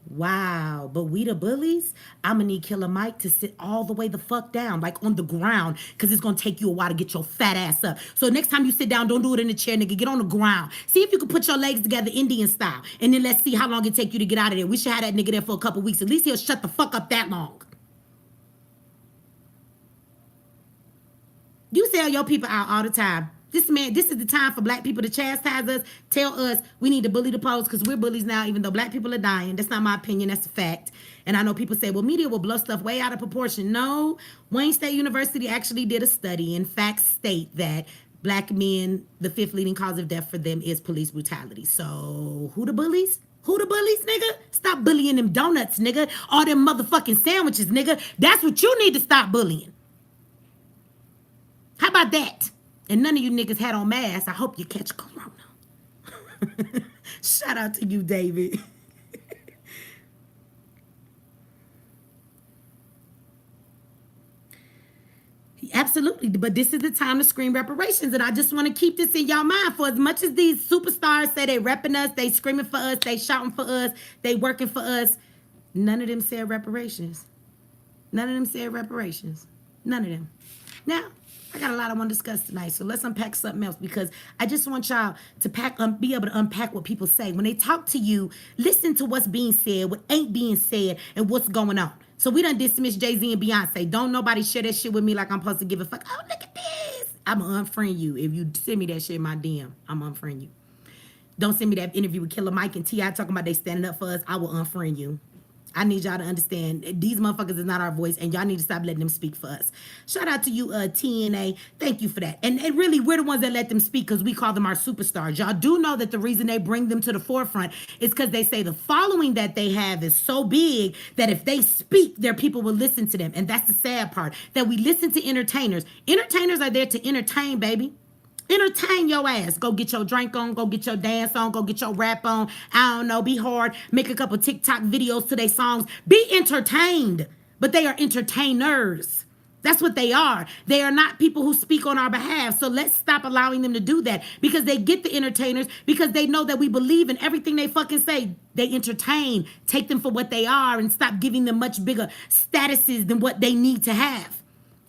Wow, but we the bullies? I'm gonna need Killer Mike to sit all the way the fuck down, like on the ground, because it's gonna take you a while to get your fat ass up. So next time you sit down, don't do it in the chair, nigga. Get on the ground. See if you can put your legs together Indian style, and then let's see how long it take you to get out of there. We should have that nigga there for a couple weeks. At least he'll shut the fuck up that long. You sell your people out all the time. This is the time for black people to chastise us, tell us we need to bully the polls because we're bullies now, even though black people are dying. That's not my opinion. That's a fact. And I know people say, well, media will blow stuff way out of proportion. No, Wayne State University actually did a study and facts state that black men, the fifth leading cause of death for them is police brutality. So who the bullies? Who the bullies, nigga? Stop bullying them donuts, nigga. All them motherfucking sandwiches, nigga. That's what you need to stop bullying. How about that? And none of you niggas had on masks. I hope you catch corona. Shout out to you, David. Absolutely. But this is the time to scream reparations. And I just want to keep this in y'all mind. For as much as these superstars say they repping us, they screaming for us, they shouting for us, they working for us, none of them said reparations. None of them said reparations. None of them. Now, I got a lot I want to discuss tonight, so let's unpack something else because I just want y'all to be able to unpack what people say. When they talk to you, listen to what's being said, what ain't being said, and what's going on. So we done dismissed Jay-Z and Beyonce. Don't nobody share that shit with me like I'm supposed to give a fuck. Oh, look at this. I'm going to unfriend you. If you send me that shit in my DM, I'm going to unfriend you. Don't send me that interview with Killer Mike and T.I. talking about they standing up for us. I will unfriend you. I need y'all to understand these motherfuckers is not our voice, and y'all need to stop letting them speak for us. Shout out to you, TNA. Thank you for that. And really, we're the ones that let them speak because we call them our superstars. Y'all do know that the reason they bring them to the forefront is because they say the following that they have is so big that if they speak, their people will listen to them. And that's the sad part, that we listen to entertainers. Entertainers are there to entertain, baby. Entertain your ass. Go get your drink on. Go get your dance on. Go get your rap on. I don't know. Be hard. Make a couple TikTok videos to their songs. Be entertained. But they are entertainers. That's what they are. They are not people who speak on our behalf. So let's stop allowing them to do that because they get the entertainers because they know that we believe in everything they fucking say. They entertain. Take them for what they are and stop giving them much bigger statuses than what they need to have.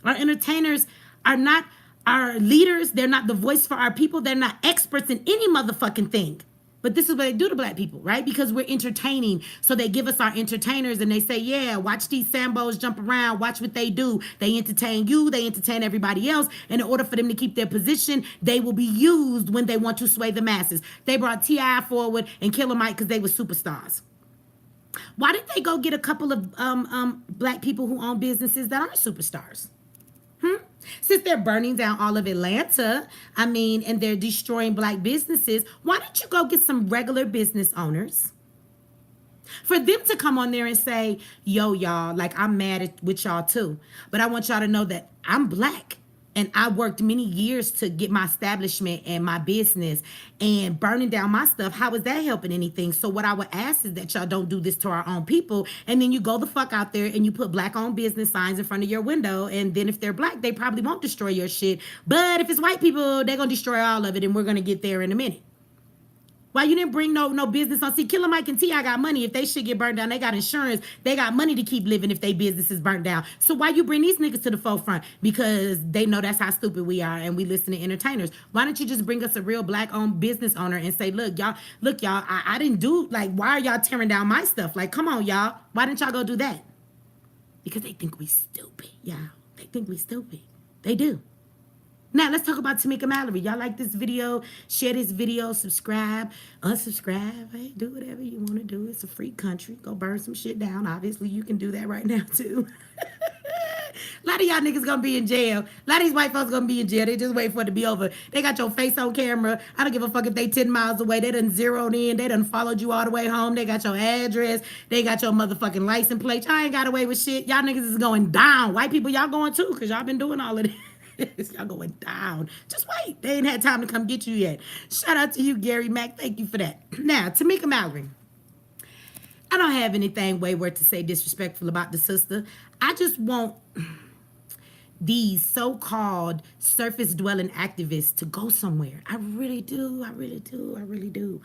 Our entertainers are not our leaders. They're not the voice for our people. They're not experts in any motherfucking thing. But this is what they do to black people, right? Because we're entertaining. So they give us our entertainers and they say, yeah, watch these Sambos jump around. Watch what they do. They entertain you. They entertain everybody else. And in order for them to keep their position, they will be used when they want to sway the masses. They brought T.I. forward and Killer Mike because they were superstars. Why didn't they go get a couple of black people who own businesses that aren't superstars? Since they're burning down all of Atlanta, and they're destroying black businesses, why don't you go get some regular business owners? For them to come on there and say, yo, y'all, like I'm mad with y'all too. But I want y'all to know that I'm black And I worked many years to get my establishment and my business, and burning down my stuff, how is that helping anything? So what I would ask is that y'all don't do this to our own people. And then you go the fuck out there and you put black owned business signs in front of your window. And then if they're black, they probably won't destroy your shit. But if it's white people, they're going to destroy all of it. And we're going to get there in a minute. Why you didn't bring no business on? See, Killer Mike and T.I. got money. If they shit get burned down, they got insurance. They got money to keep living if they business is burnt down. So why you bring these niggas to the forefront? Because they know that's how stupid we are and we listen to entertainers. Why don't you just bring us a real black-owned business owner and say, look, y'all, I didn't do, like, why are y'all tearing down my stuff? Like, come on, y'all. Why didn't y'all go do that? Because they think we stupid, y'all. They think we stupid. They do. Now, let's talk about T.I.MeechieX Brings. Y'all like this video? Share this video, subscribe, unsubscribe. Hey, do whatever you want to do. It's a free country. Go burn some shit down. Obviously, you can do that right now, too. A lot of y'all niggas gonna be in jail. A lot of these white folks gonna be in jail. They just wait for it to be over. They got your face on camera. I don't give a fuck if they 10 miles away. They done zeroed in. They done followed you all the way home. They got your address. They got your motherfucking license plate. Y'all ain't got away with shit. Y'all niggas is going down. White people, y'all going too, because y'all been doing all of this. Y'all going down. Just wait. They ain't had time to come get you yet. Shout out to you, Gary Mack. Thank you for that. Now, T.I.MeechieX Brings. I don't have anything wayward to say disrespectful about the sister. I just want these so-called surface-dwelling activists to go somewhere. I really do. I really do. I really do.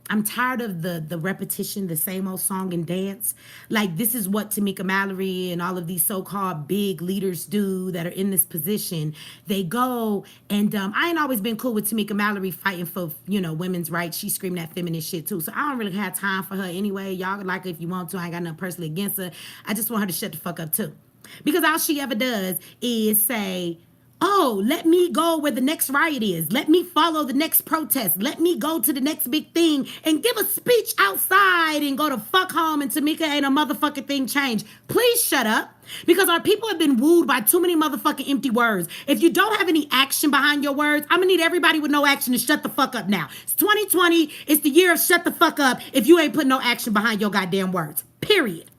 I'm tired of the repetition, the same old song and dance. Like, this is what T.I.MeechieX Brings and all of these so-called big leaders do that are in this position. They go and I ain't always been cool with T.I.MeechieX Brings fighting for, you know, women's rights. She's screaming that feminist shit too. So I don't really have time for her anyway. Y'all like her if you want to. I ain't got nothing personally against her. I just want her to shut the fuck up too. Because all she ever does is say, oh, let me go where the next riot is. Let me follow the next protest. Let me go to the next big thing and give a speech outside and go to fuck home, and T.I.MeechieX ain't a motherfucking thing changed. Please shut up. Because our people have been wooed by too many motherfucking empty words. If you don't have any action behind your words, I'm gonna need everybody with no action to shut the fuck up now. It's 2020. It's the year of shut the fuck up if you ain't putting no action behind your goddamn words. Period.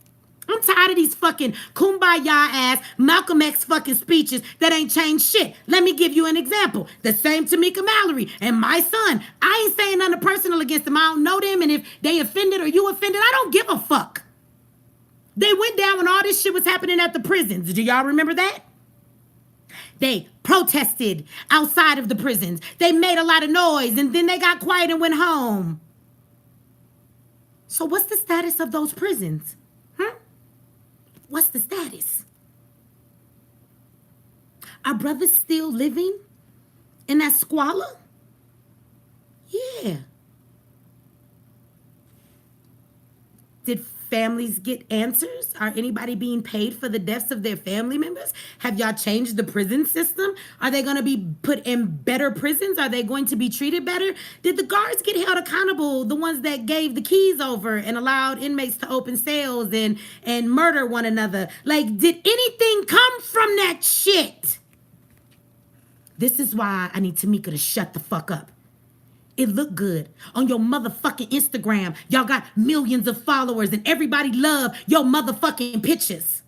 I'm tired of these fucking kumbaya ass Malcolm X fucking speeches that ain't changed shit. Let me give you an example. The same T.I.MeechieX Brings and my son. I ain't saying nothing personal against them. I don't know them, and if they offended or you offended, I don't give a fuck. They went down when all this shit was happening at the prisons. Do y'all remember that? They protested outside of the prisons. They made a lot of noise, and then they got quiet and went home. So what's the status of those prisons? What's the status? Are brothers still living in that squalor? Yeah. Did families get answers? Are anybody being paid for the deaths of their family members? Have y'all changed the prison system? Are they going to be put in better prisons? Are they going to be treated better? Did the guards get held accountable? The ones that gave the keys over and allowed inmates to open cells and murder one another? Like, did anything come from that shit? This is why I need T.I.MeechieX to shut the fuck up. It looked good on your motherfucking Instagram. Y'all got millions of followers and everybody love your motherfucking pictures.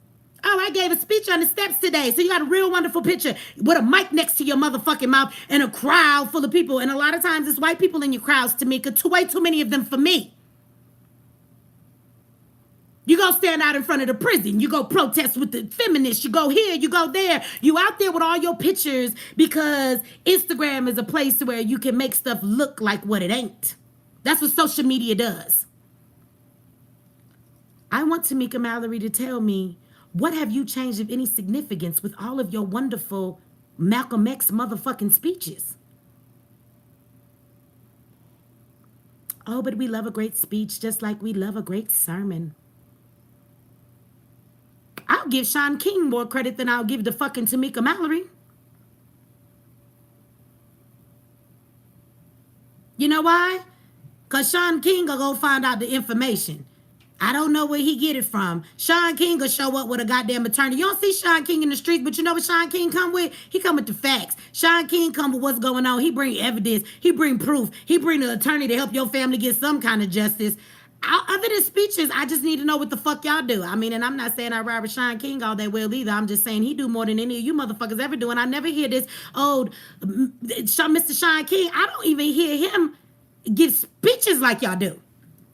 Oh, I gave a speech on the steps today. So you got a real wonderful picture with a mic next to your motherfucking mouth and a crowd full of people. And a lot of times it's white people in your crowds, T.I.MeechieX. Way too many of them for me. You go stand out in front of the prison. You go protest with the feminists. You go here, you go there. You out there with all your pictures because Instagram is a place where you can make stuff look like what it ain't. That's what social media does. I want T.I.MeechieX Brings to tell me, what have you changed of any significance with all of your wonderful Malcolm X motherfucking speeches? Oh, but we love a great speech just like we love a great sermon. I'll give Sean King more credit than I'll give the fucking T.I.MeechieX Brings. You know why? Because Sean King will go find out the information. I don't know where he get it from. Sean King will show up with a goddamn attorney. You don't see Sean King in the streets, but you know what Sean King come with? He come with the facts. Sean King come with what's going on. He bring evidence. He bring proof. He bring the attorney to help your family get some kind of justice. Other than speeches, I just need to know what the fuck y'all do. I mean, and I'm not saying I ride with Sean King all that well either. I'm just saying he do more than any of you motherfuckers ever do. And I never hear this old Mr. Sean King. I don't even hear him give speeches like y'all do.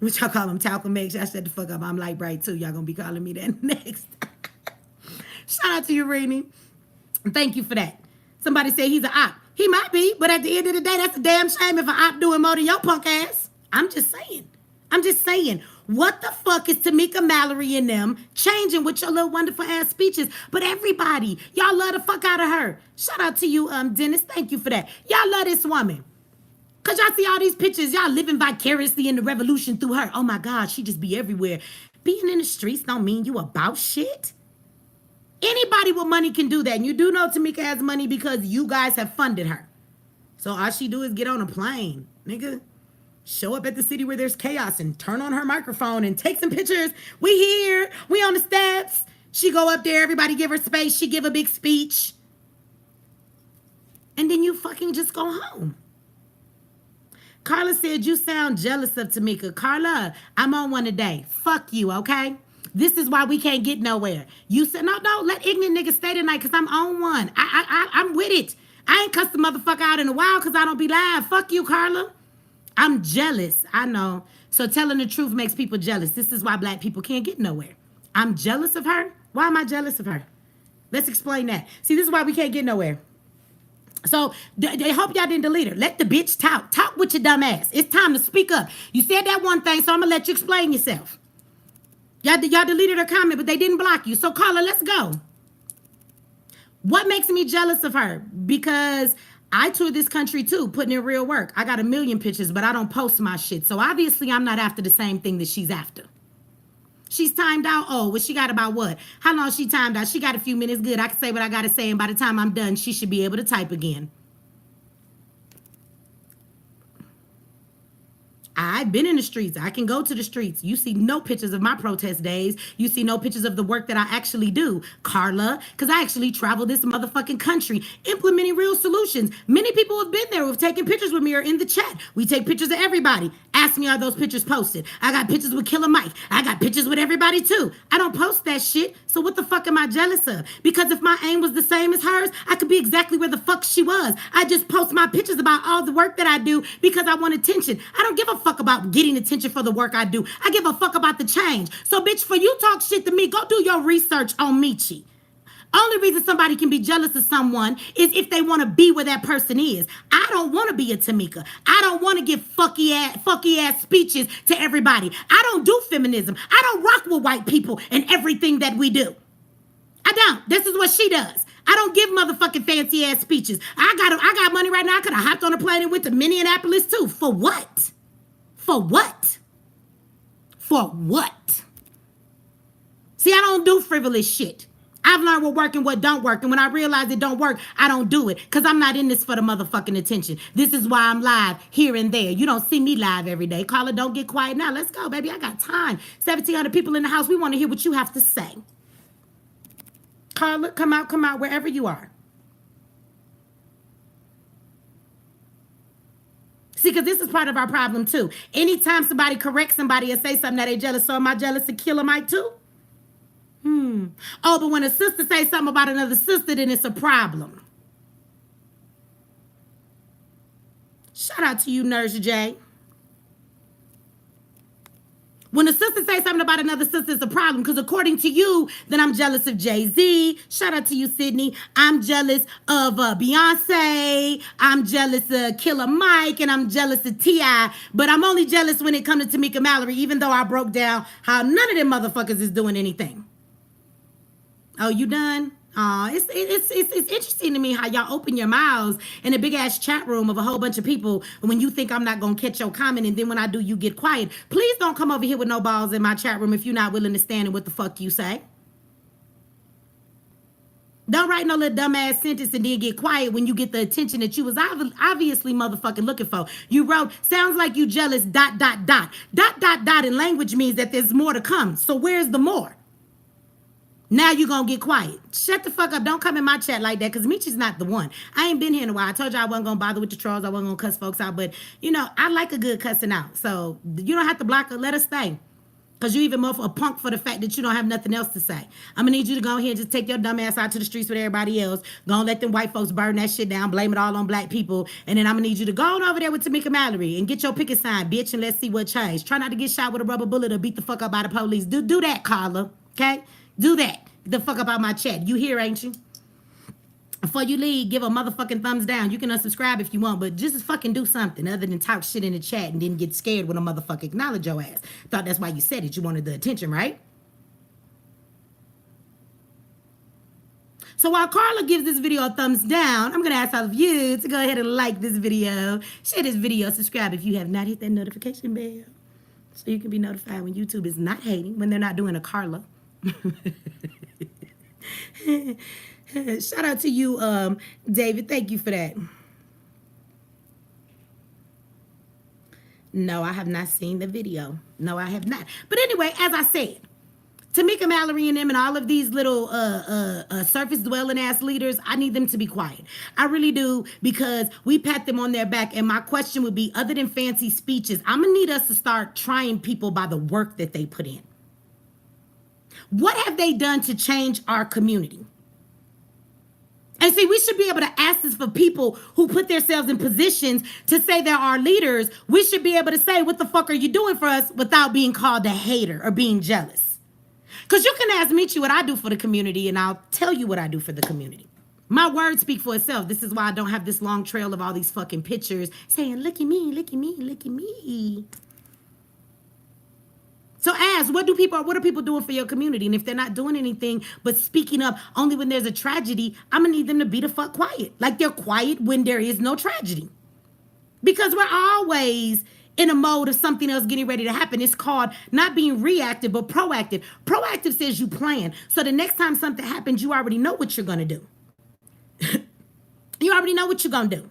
Which y'all call him Talcum X. I shut the fuck up. I'm light bright too. Y'all gonna be calling me that next. Shout out to you, Rainey. Thank you for that. Somebody said he's an op. He might be, but at the end of the day, that's a damn shame if an op doing more than your punk ass. I'm just saying. What the fuck is Tamika Mallory and them changing with your little wonderful ass speeches? But everybody, y'all love the fuck out of her. Shout out to you, Dennis. Thank you for that. Y'all love this woman. Cause y'all see all these pictures, y'all living vicariously in the revolution through her. Oh my God, she just be everywhere. Being in the streets don't mean you about shit. Anybody with money can do that. And you do know Tamika has money because you guys have funded her. So all she do is get on a plane, nigga. Show up at the city where there's chaos and turn on her microphone and take some pictures. We here. We on the steps. She go up there. Everybody give her space. She give a big speech. And then you fucking just go home. Carla said, you sound jealous of Tamika. Carla, I'm on one today. Fuck you, okay? This is why we can't get nowhere. You said, no, let ignorant niggas stay tonight because I'm on one. I'm with it. I ain't cussed the motherfucker out in a while because I don't be live. Fuck you, Carla. I'm jealous. I know. So telling the truth makes people jealous. This is why black people can't get nowhere. I'm jealous of her. Why am I jealous of her? Let's explain that. See, this is why we can't get nowhere. So they hope y'all didn't delete her. Let the bitch talk. Talk with your dumb ass. It's time to speak up. You said that one thing, so I'm going to let you explain yourself. Y'all deleted her comment, but they didn't block you. So, Carla, let's go. What makes me jealous of her? Because I toured this country too, putting in real work. I got a million pictures, but I don't post my shit. So obviously I'm not after the same thing that she's after. She's timed out. Oh, well, she got about what? How long she timed out? She got a few minutes. Good. I can say what I got to say. And by the time I'm done, she should be able to type again. I've been in the streets. I can go to the streets. You see no pictures of my protest days. You see no pictures of the work that I actually do, Carla, because I actually travel this motherfucking country implementing real solutions. Many people have been there who have taken pictures with me or in the chat. We take pictures of everybody. Ask me, are those pictures posted? I got pictures with Killer Mike. I got pictures with everybody too. I don't post that shit. So what the fuck am I jealous of? Because if my aim was the same as hers, I could be exactly where the fuck she was. I just post my pictures about all the work that I do because I want attention. I don't give a fuck about getting attention for the work I do. I give a fuck about the change. So bitch, for you talk shit to me, go do your research on Meechie. Only reason somebody can be jealous of someone is if they want to be where that person is. I don't want to be a Tamika. I don't want to give fucky ass speeches to everybody. I don't do feminism. I don't rock with white people and everything that we do. I don't. This is what she does. I don't give motherfucking fancy ass speeches. I got money right now. I could have hopped on a plane and went to Minneapolis too. For what? For what? For what? See, I don't do frivolous shit. I've learned what work and what don't work. And when I realize it don't work, I don't do it. Because I'm not in this for the motherfucking attention. This is why I'm live here and there. You don't see me live every day. Carla, don't get quiet now. Let's go, baby. I got time. 1,700 people in the house. We want to hear what you have to say. Carla, come out, wherever you are. See, because this is part of our problem, too. Anytime somebody corrects somebody and say something that they jealous, so am I jealous of Killer Mike, too? Oh, but when a sister says something about another sister, then it's a problem. Shout out to you, Nurse J. When a sister says something about another sister, it's a problem. Because according to you, then I'm jealous of Jay-Z. Shout out to you, Sydney. I'm jealous of Beyonce. I'm jealous of Killer Mike. And I'm jealous of T.I. But I'm only jealous when it comes to Tamika Mallory, even though I broke down how none of them motherfuckers is doing anything. Oh, you done? It's interesting to me how y'all open your mouths in a big ass chat room of a whole bunch of people when you think I'm not gonna catch your comment, and then when I do, you get quiet. Please don't come over here with no balls in my chat room if you're not willing to stand in what the fuck you say. Don't write no little dumbass sentence and then get quiet when you get the attention that you was obviously motherfucking looking for. You wrote, sounds like you jealous, ... in language means that there's more to come. So where's the more? Now you gonna get quiet. Shut the fuck up. Don't come in my chat like that, because Meechie's not the one. I ain't been here in a while. I told you I wasn't gonna bother with the trolls. I wasn't gonna cuss folks out. But, you know, I like a good cussing out. So you don't have to block her. Let her stay. Because you even more for a punk for the fact that you don't have nothing else to say. I'm going to need you to go ahead and just take your dumb ass out to the streets with everybody else. Go and let them white folks burn that shit down. Blame it all on black people. And then I'm going to need you to go on over there with T.I.MeechieX Mallory and get your picket sign, bitch, and let's see what changed. Try not to get shot with a rubber bullet or beat the fuck up by the police. Do that, Carla. Okay? Do that. Get the fuck up out my chat. You here, ain't you? Before you leave, give a motherfucking thumbs down. You can unsubscribe if you want, but just fucking do something other than talk shit in the chat and then get scared when a motherfucker acknowledge your ass. Thought that's why you said it. You wanted the attention, right? So while Carla gives this video a thumbs down, I'm going to ask all of you to go ahead and like this video, share this video, subscribe if you have not hit that notification bell so you can be notified when YouTube is not hating, when they're not doing a Carla. Shout out to you, David. Thank you for that. No, I have not seen the video. No, I have not. But anyway, as I said, T.I.MeechieX Mallory and them and all of these little surface dwelling ass leaders, I need them to be quiet. I really do, because we pat them on their back. And my question would be, other than fancy speeches, I'm going to need us to start trying people by the work that they put in. What have they done to change our community? And see, we should be able to ask this for people who put themselves in positions to say they're our leaders. We should be able to say, what the fuck are you doing for us, without being called a hater or being jealous. Because you can ask Meechie what I do for the community, and I'll tell you what I do for the community. My words speak for itself. This is why I don't have this long trail of all these fucking pictures saying, look at me, look at me, look at me. So ask, what are people doing for your community? And if they're not doing anything but speaking up only when there's a tragedy, I'm going to need them to be the fuck quiet. Like they're quiet when there is no tragedy. Because we're always in a mode of something else getting ready to happen. It's called not being reactive, but proactive. Proactive says you plan. So the next time something happens, you already know what you're going to do. You already know what you're going to do.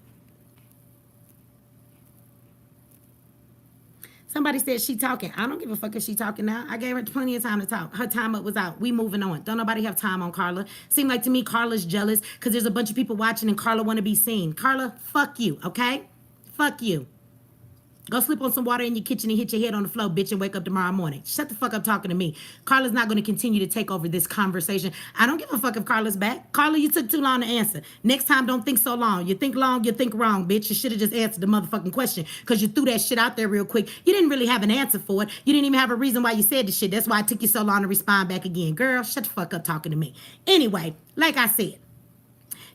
Somebody said she talking. I don't give a fuck if she talking now. I gave her plenty of time to talk. Her time up was out. We moving on. Don't nobody have time on Carla. Seem like to me Carla's jealous because there's a bunch of people watching and Carla want to be seen. Carla, fuck you, okay? Fuck you. Go sleep on some water in your kitchen and hit your head on the floor, bitch, and wake up tomorrow morning. Shut the fuck up talking to me. Carla's not going to continue to take over this conversation. I don't give a fuck if Carla's back. Carla, you took too long to answer. Next time, don't think so long. You think long, you think wrong, bitch. You should have just answered the motherfucking question because you threw that shit out there real quick. You didn't really have an answer for it. You didn't even have a reason why you said the shit. That's why it took you so long to respond back again. Girl, shut the fuck up talking to me. Anyway, like I said,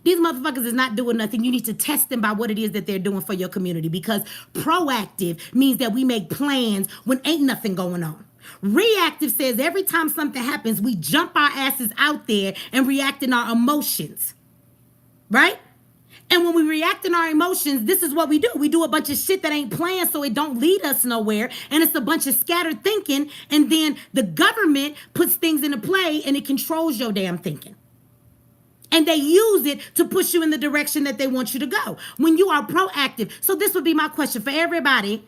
these motherfuckers is not doing nothing. You need to test them by what it is that they're doing for your community, because proactive means that we make plans when ain't nothing going on. Reactive says every time something happens, we jump our asses out there and react in our emotions, right? And when we react in our emotions, this is what we do. We do a bunch of shit that ain't planned, so it don't lead us nowhere. And it's a bunch of scattered thinking. And then the government puts things into play and it controls your damn thinking. And they use it to push you in the direction that they want you to go when you are proactive. So this would be my question for everybody.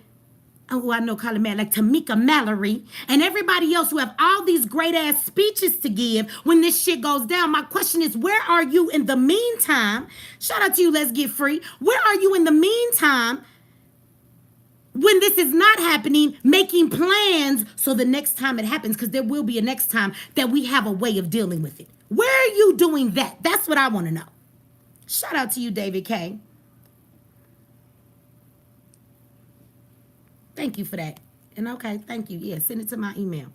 Oh, I know Colin Mad, like T.I.MeechieX Mallory and everybody else who have all these great ass speeches to give when this shit goes down. My question is, where are you in the meantime? Shout out to you, Let's Get Free. Where are you in the meantime when this is not happening, making plans so the next time it happens, because there will be a next time, that we have a way of dealing with it? Where are you doing that? That's what I want to know. Shout out to you, David K. Thank you for that. And okay, thank you. Yeah, send it to my email.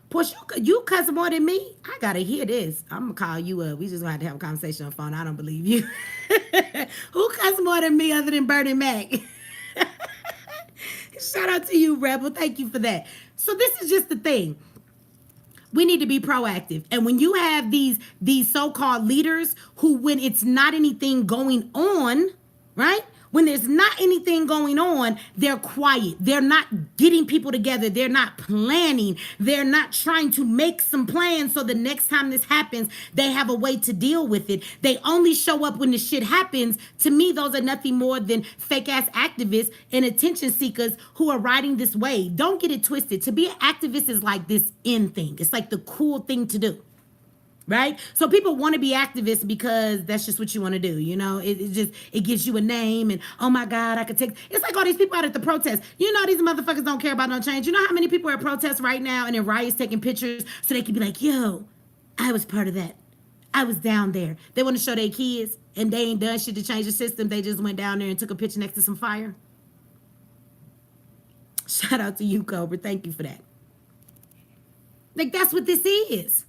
Push, you cuss more than me? I got to hear this. I'm going to call you up. We just going to have a conversation on the phone. I don't believe you. Who cuss more than me other than Bernie Mac? Shout out to you, Rebel. Thank you for that. So this is just the thing. We need to be proactive. And when you have these so-called leaders who, when it's not anything going on, right? When there's not anything going on, they're quiet. They're not getting people together. They're not planning. They're not trying to make some plans so the next time this happens, they have a way to deal with it. They only show up when the shit happens. To me, those are nothing more than fake ass activists and attention seekers who are riding this wave. Don't get it twisted. To be an activist is like this in thing. It's like the cool thing to do. Right? So people want to be activists because that's just what you want to do. You know, it gives you a name and, oh my God, I could take, it's like all these people out at the protest. You know, these motherfuckers don't care about no change. You know how many people are at protests right now and in riots taking pictures so they can be like, yo, I was part of that. I was down there. They want to show their kids and they ain't done shit to change the system. They just went down there and took a picture next to some fire. Shout out to you, Cobra. Thank you for that. Like, that's what this is.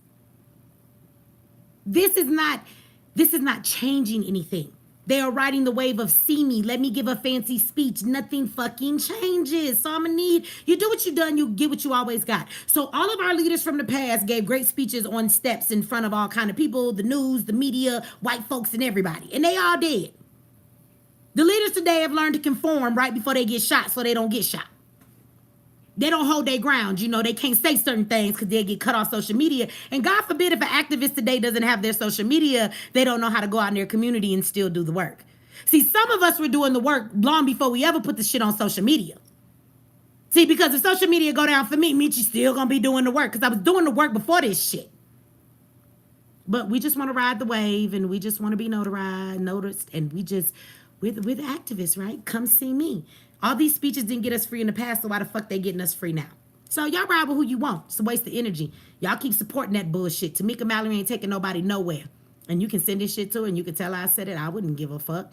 This is not changing anything. They are riding the wave of see me, let me give a fancy speech. Nothing fucking changes. So I'm gonna need, you do what you done, you get what you always got. So all of our leaders from the past gave great speeches on steps in front of all kind of people, the news, the media, white folks, and everybody. And they all dead. The leaders today have learned to conform right before they get shot so they don't get shot. They don't hold their ground. You know, they can't say certain things because they get cut off social media. And God forbid if an activist today doesn't have their social media, they don't know how to go out in their community and still do the work. See, some of us were doing the work long before we ever put the shit on social media. See, because if social media go down for me, Meechie still going to be doing the work because I was doing the work before this shit. But we just want to ride the wave and we just want to be noticed, and we're the activists, right? Come see me. All these speeches didn't get us free in the past, so why the fuck they getting us free now? So y'all ride with who you want. It's a waste of energy. Y'all keep supporting that bullshit. Tamika Mallory ain't taking nobody nowhere. And you can send this shit to her and you can tell her I said it. I wouldn't give a fuck.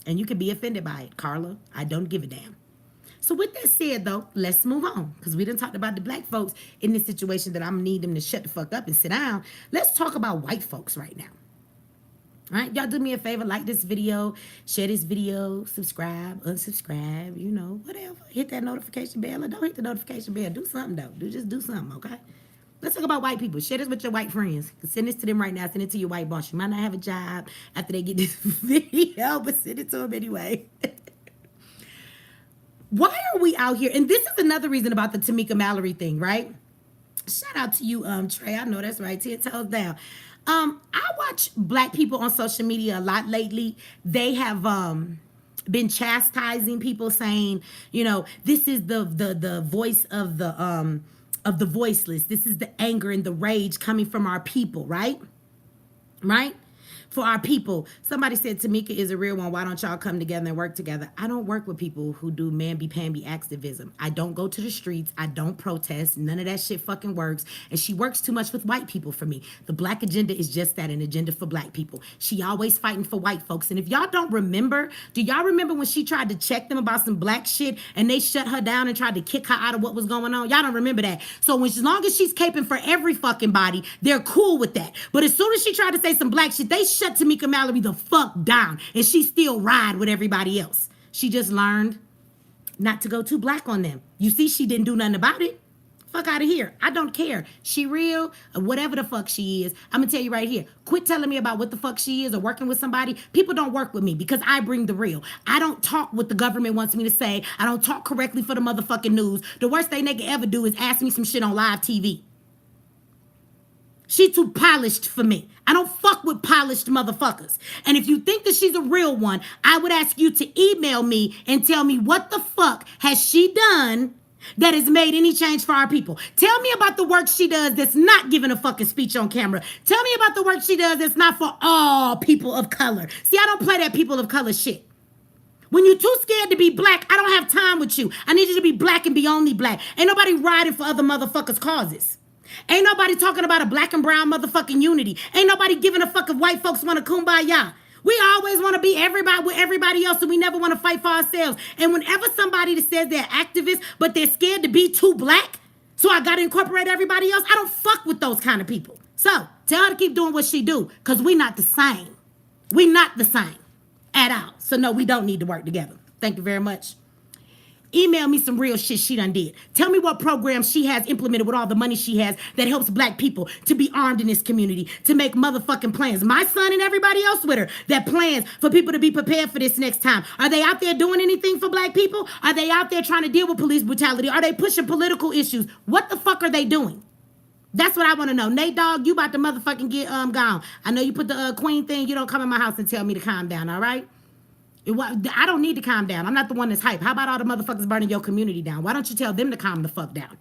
And you can be offended by it, Carla. I don't give a damn. So with that said, though, let's move on. Because we done talked about the black folks in this situation that I'm going to need them to shut the fuck up and sit down. Let's talk about white folks right now. All right, y'all do me a favor, like this video, share this video, subscribe, unsubscribe, you know, whatever. Hit that notification bell or don't hit the notification bell. Do something, though. Just do something, okay? Let's talk about white people. Share this with your white friends. Send this to them right now. Send it to your white boss. You might not have a job after they get this video, but send it to them anyway. Why are we out here? And this is another reason about the Tamika Mallory thing, right? Shout out to you, Trey. I know that's right. 10 toes down. I watch black people on social media a lot lately. They have been chastising people, saying, you know, this is the voice of the voiceless. This is the anger and the rage coming from our people, right? Right? For our people. Somebody said Tamika is a real one. Why don't y'all come together and work together? I don't work with people who do mamby-pamby activism. I don't go to the streets. I don't protest. None of that shit fucking works. And she works too much with white people for me. The black agenda is just that, an agenda for black people. She always fighting for white folks. And if y'all don't remember, do y'all remember when she tried to check them about some black shit and they shut her down and tried to kick her out of what was going on? Y'all don't remember that. So as long as she's caping for every fucking body, they're cool with that. But as soon as she tried to say some black shit, they shut Tamika Mallory the fuck down, and she still ride with everybody else. She just learned not to go too black on them. You see, she didn't do nothing about it. Fuck out of here. I don't care. She real or whatever the fuck she is. I'm gonna tell you right here. Quit telling me about what the fuck she is or working with somebody. People don't work with me because I bring the real. I don't talk what the government wants me to say. I don't talk correctly for the motherfucking news. The worst thing they can ever do is ask me some shit on live TV. She too polished for me. I don't fuck with polished motherfuckers. And if you think that she's a real one, I would ask you to email me and tell me what the fuck has she done that has made any change for our people. Tell me about the work she does that's not giving a fucking speech on camera. Tell me about the work she does that's not for all people of color. See, I don't play that people of color shit. When you're too scared to be black, I don't have time with you. I need you to be black and be only black. Ain't nobody riding for other motherfuckers' causes. Ain't nobody talking about a black and brown motherfucking unity. Ain't nobody giving a fuck if white folks want to kumbaya. We always want to be everybody with everybody else, and we never want to fight for ourselves. And whenever somebody that says they're activists, but they're scared to be too black, so I got to incorporate everybody else, I don't fuck with those kind of people. So tell her to keep doing what she do, because we not the same. We not the same at all. So no, we don't need to work together. Thank you very much. Email me some real shit she done did. Tell me what programs she has implemented with all the money she has that helps black people to be armed in this community, to make motherfucking plans. My son and everybody else with her that plans for people to be prepared for this next time. Are they out there doing anything for black people? Are they out there trying to deal with police brutality? Are they pushing political issues? What the fuck are they doing? That's what I want to know. Nate Dogg, you about to motherfucking get gone. I know you put the queen thing. You don't come in my house and tell me to calm down, all right? I don't need to calm down. I'm not the one that's hype. How about all the motherfuckers burning your community down? Why don't you tell them to calm the fuck down?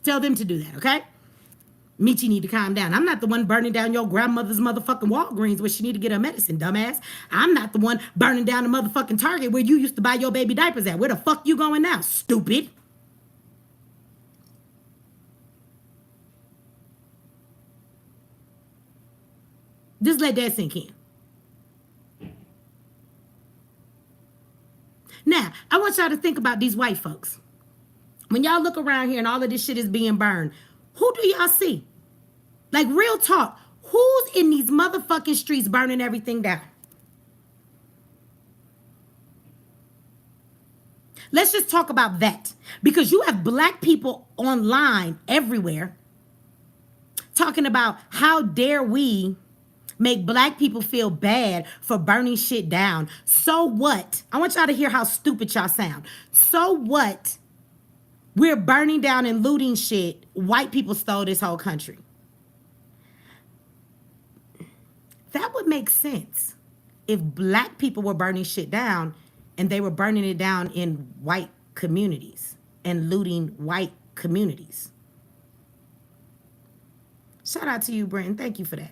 Tell them to do that, okay? Meechie need to calm down. I'm not the one burning down your grandmother's motherfucking Walgreens where she need to get her medicine, dumbass. I'm not the one burning down the motherfucking Target where you used to buy your baby diapers at. Where the fuck you going now, stupid? Just let that sink in. Now, I want y'all to think about these white folks. When y'all look around here and all of this shit is being burned, who do y'all see? Like, real talk, who's in these motherfucking streets burning everything down? Let's just talk about that. Because you have black people online everywhere talking about how dare we make black people feel bad for burning shit down. So what? I want y'all to hear how stupid y'all sound. So what? We're burning down and looting shit. White people stole this whole country. That would make sense if black people were burning shit down and they were burning it down in white communities and looting white communities. Shout out to you, Brenton. Thank you for that.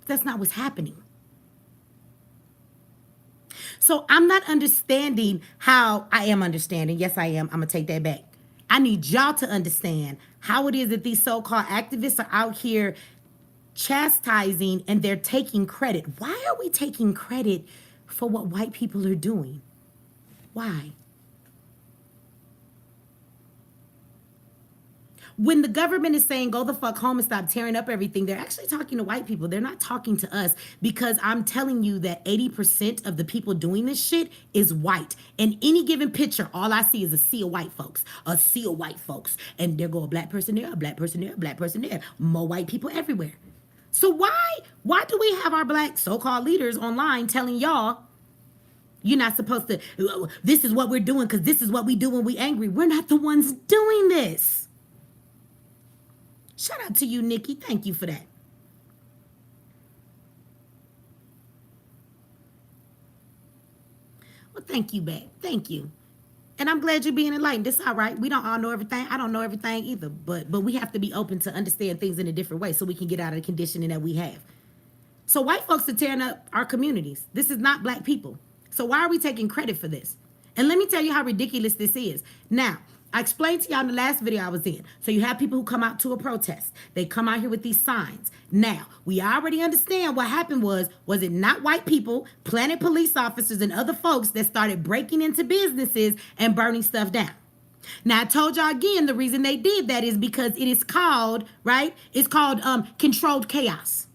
That's not what's happening. So I'm not understanding how I am understanding. Yes, I am. I'm going to take that back. I need y'all to understand how it is that these so-called activists are out here chastising and they're taking credit. Why are we taking credit for what white people are doing? Why? When the government is saying, go the fuck home and stop tearing up everything, they're actually talking to white people. They're not talking to us, because I'm telling you that 80% of the people doing this shit is white. In any given picture, all I see is a sea of white folks, a sea of white folks. And there go a black person there, a black person there, a black person there. More white people everywhere. So why do we have our black so-called leaders online telling y'all, you're not supposed to, this is what we're doing because this is what we do when we angry. We're not the ones doing this. Shout out to you, Nikki. Thank you for that. Well, thank you back. Thank you. And I'm glad you're being enlightened. It's all right. We don't all know everything. I don't know everything either. But we have to be open to understand things in a different way so we can get out of the conditioning that we have. So white folks are tearing up our communities. This is not black people. So why are we taking credit for this? And let me tell you how ridiculous this is. Now, I explained to y'all in the last video I was in. So you have people who come out to a protest. They come out here with these signs. Now, we already understand what happened was it not white people, planted police officers, and other folks that started breaking into businesses and burning stuff down. Now, I told y'all again, the reason they did that is because it is called, right? It's called controlled chaos.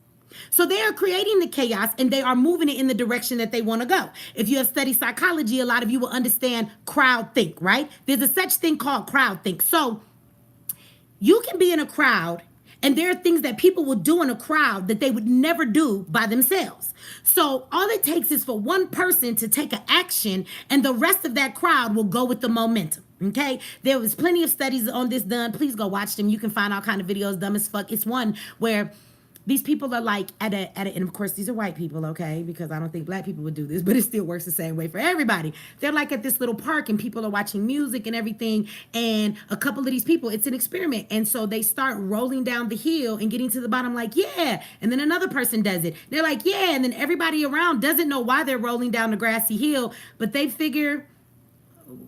So they are creating the chaos and they are moving it in the direction that they want to go. If you have studied psychology, a lot of you will understand crowd think, right? There's a such thing called crowd think. So you can be in a crowd and there are things that people will do in a crowd that they would never do by themselves. So all it takes is for one person to take an action and the rest of that crowd will go with the momentum. Okay, there was plenty of studies on this done. Please go watch them. You can find all kind of videos, dumb as fuck. It's one where these people are like and of course these are white people, okay, because I don't think black people would do this, but it still works the same way for everybody. They're like at this little park and people are watching music and everything, and a couple of these people, it's an experiment, and so they start rolling down the hill and getting to the bottom like, yeah, and then another person does it. They're like, yeah, and then everybody around doesn't know why they're rolling down the grassy hill, but they figure,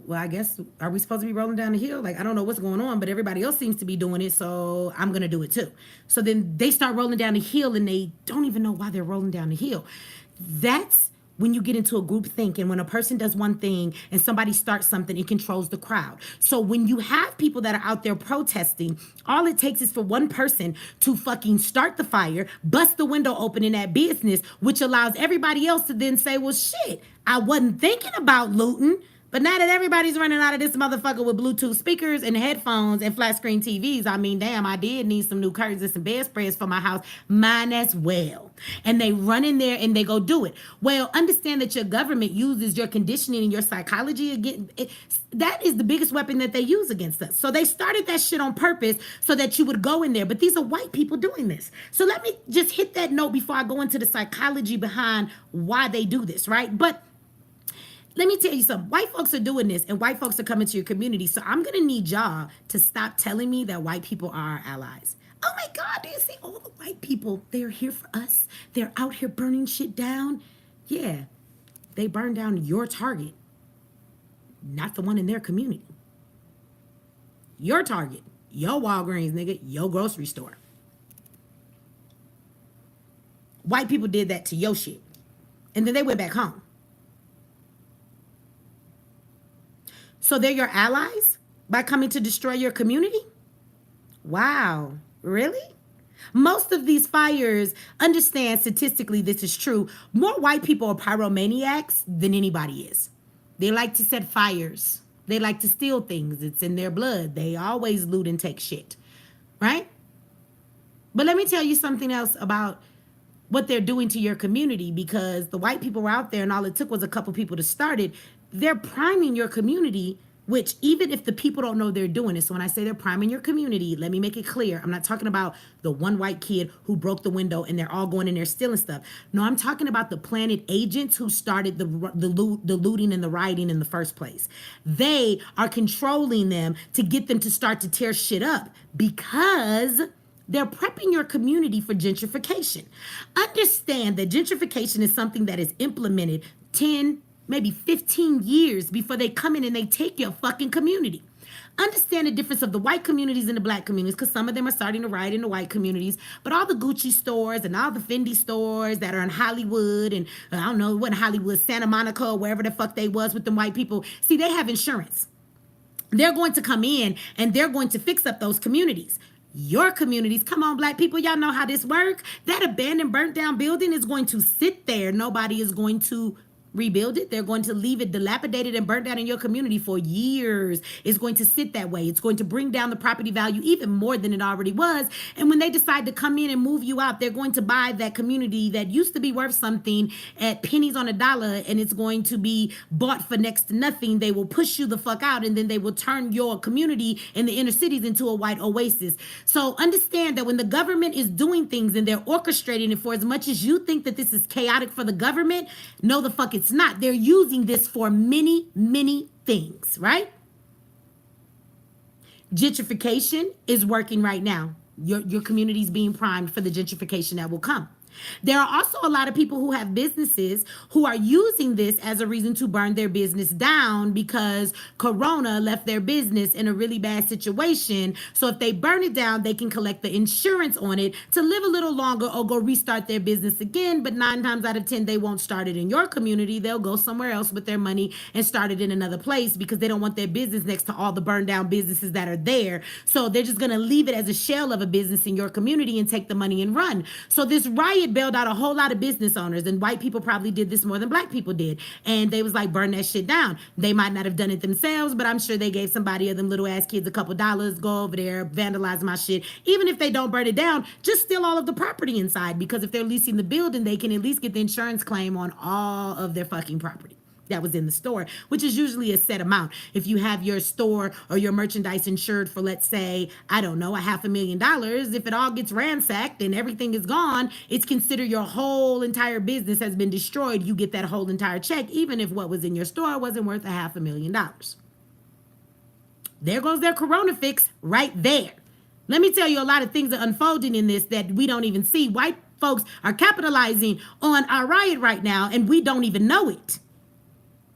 well, I guess, are we supposed to be rolling down the hill? Like, I don't know what's going on, but everybody else seems to be doing it, so I'm going to do it too. So then they start rolling down the hill, and they don't even know why they're rolling down the hill. That's when you get into a group think and when a person does one thing and somebody starts something, it controls the crowd. So when you have people that are out there protesting, all it takes is for one person to fucking start the fire, bust the window open in that business, which allows everybody else to then say, well, shit, I wasn't thinking about looting. But now that everybody's running out of this motherfucker with Bluetooth speakers and headphones and flat screen TVs, I mean, damn, I did need some new curtains and some bedspreads for my house. Mine as well. And they run in there and they go do it. Well, understand that your government uses your conditioning and your psychology again. That is the biggest weapon that they use against us. So they started that shit on purpose so that you would go in there. But these are white people doing this. So let me just hit that note before I go into the psychology behind why they do this, right? But let me tell you something. White folks are doing this and white folks are coming to your community. So I'm going to need y'all to stop telling me that white people are our allies. Oh my God, do you see all the white people? They're here for us. They're out here burning shit down. Yeah, they burn down your Target, not the one in their community. Your Target, your Walgreens, nigga, your grocery store. White people did that to your shit. And then they went back home. So they're your allies by coming to destroy your community? Wow, really? Most of these fires, understand statistically this is true, more white people are pyromaniacs than anybody is. They like to set fires. They like to steal things. It's in their blood. They always loot and take shit, right? But let me tell you something else about what they're doing to your community, because the white people were out there and all it took was a couple people to start it. They're priming your community, which even if the people don't know they're doing it. So when I say they're priming your community, let me make it clear. I'm not talking about the one white kid who broke the window and they're all going in there stealing stuff. No, I'm talking about the planted agents who started the looting and the rioting in the first place. They are controlling them to get them to start to tear shit up because they're prepping your community for gentrification. Understand that gentrification is something that is implemented 10, maybe 15 years before they come in and they take your fucking community. Understand the difference of the white communities and the black communities, because some of them are starting to riot in the white communities, but all the Gucci stores and all the Fendi stores that are in Hollywood and I don't know what Hollywood, Santa Monica or wherever the fuck they was with them white people, see, they have insurance. They're going to come in and they're going to fix up those communities. Your communities, come on, black people, y'all know how this works. That abandoned, burnt down building is going to sit there. Nobody is going to rebuild it. They're going to leave it dilapidated and burnt down in your community for years. It's going to sit that way. It's going to bring down the property value even more than it already was. And when they decide to come in and move you out, they're going to buy that community that used to be worth something at pennies on a dollar, and it's going to be bought for next to nothing. They will push you the fuck out, and then they will turn your community in the inner cities into a white oasis. So understand that when the government is doing things and they're orchestrating it, for as much as you think that this is chaotic for the government, no the fuck it's not. They're using this for many, many things, right? Gentrification is working right now. Your community's being primed for the gentrification that will come. There are also a lot of people who have businesses who are using this as a reason to burn their business down because Corona left their business in a really bad situation. So if they burn it down, they can collect the insurance on it to live a little longer or go restart their business again. But 9 times out of 10, they won't start it in your community. They'll go somewhere else with their money and start it in another place because they don't want their business next to all the burned down businesses that are there. So they're just going to leave it as a shell of a business in your community and take the money and run. So this riot bailed out a whole lot of business owners, and white people probably did this more than black people did, and they was like, burn that shit down. They might not have done it themselves, but I'm sure they gave somebody of them little ass kids a couple dollars, go over there, vandalize my shit. Even if they don't burn it down, just steal all of the property inside, because if they're leasing the building, they can at least get the insurance claim on all of their fucking property that was in the store, which is usually a set amount. If you have your store or your merchandise insured for, let's say, I don't know, $500,000, if it all gets ransacked and everything is gone, it's considered your whole entire business has been destroyed. You get that whole entire check, even if what was in your store wasn't worth $500,000. There goes their Corona fix right there. Let me tell you, a lot of things are unfolding in this that we don't even see. White folks are capitalizing on our riot right now, and we don't even know it.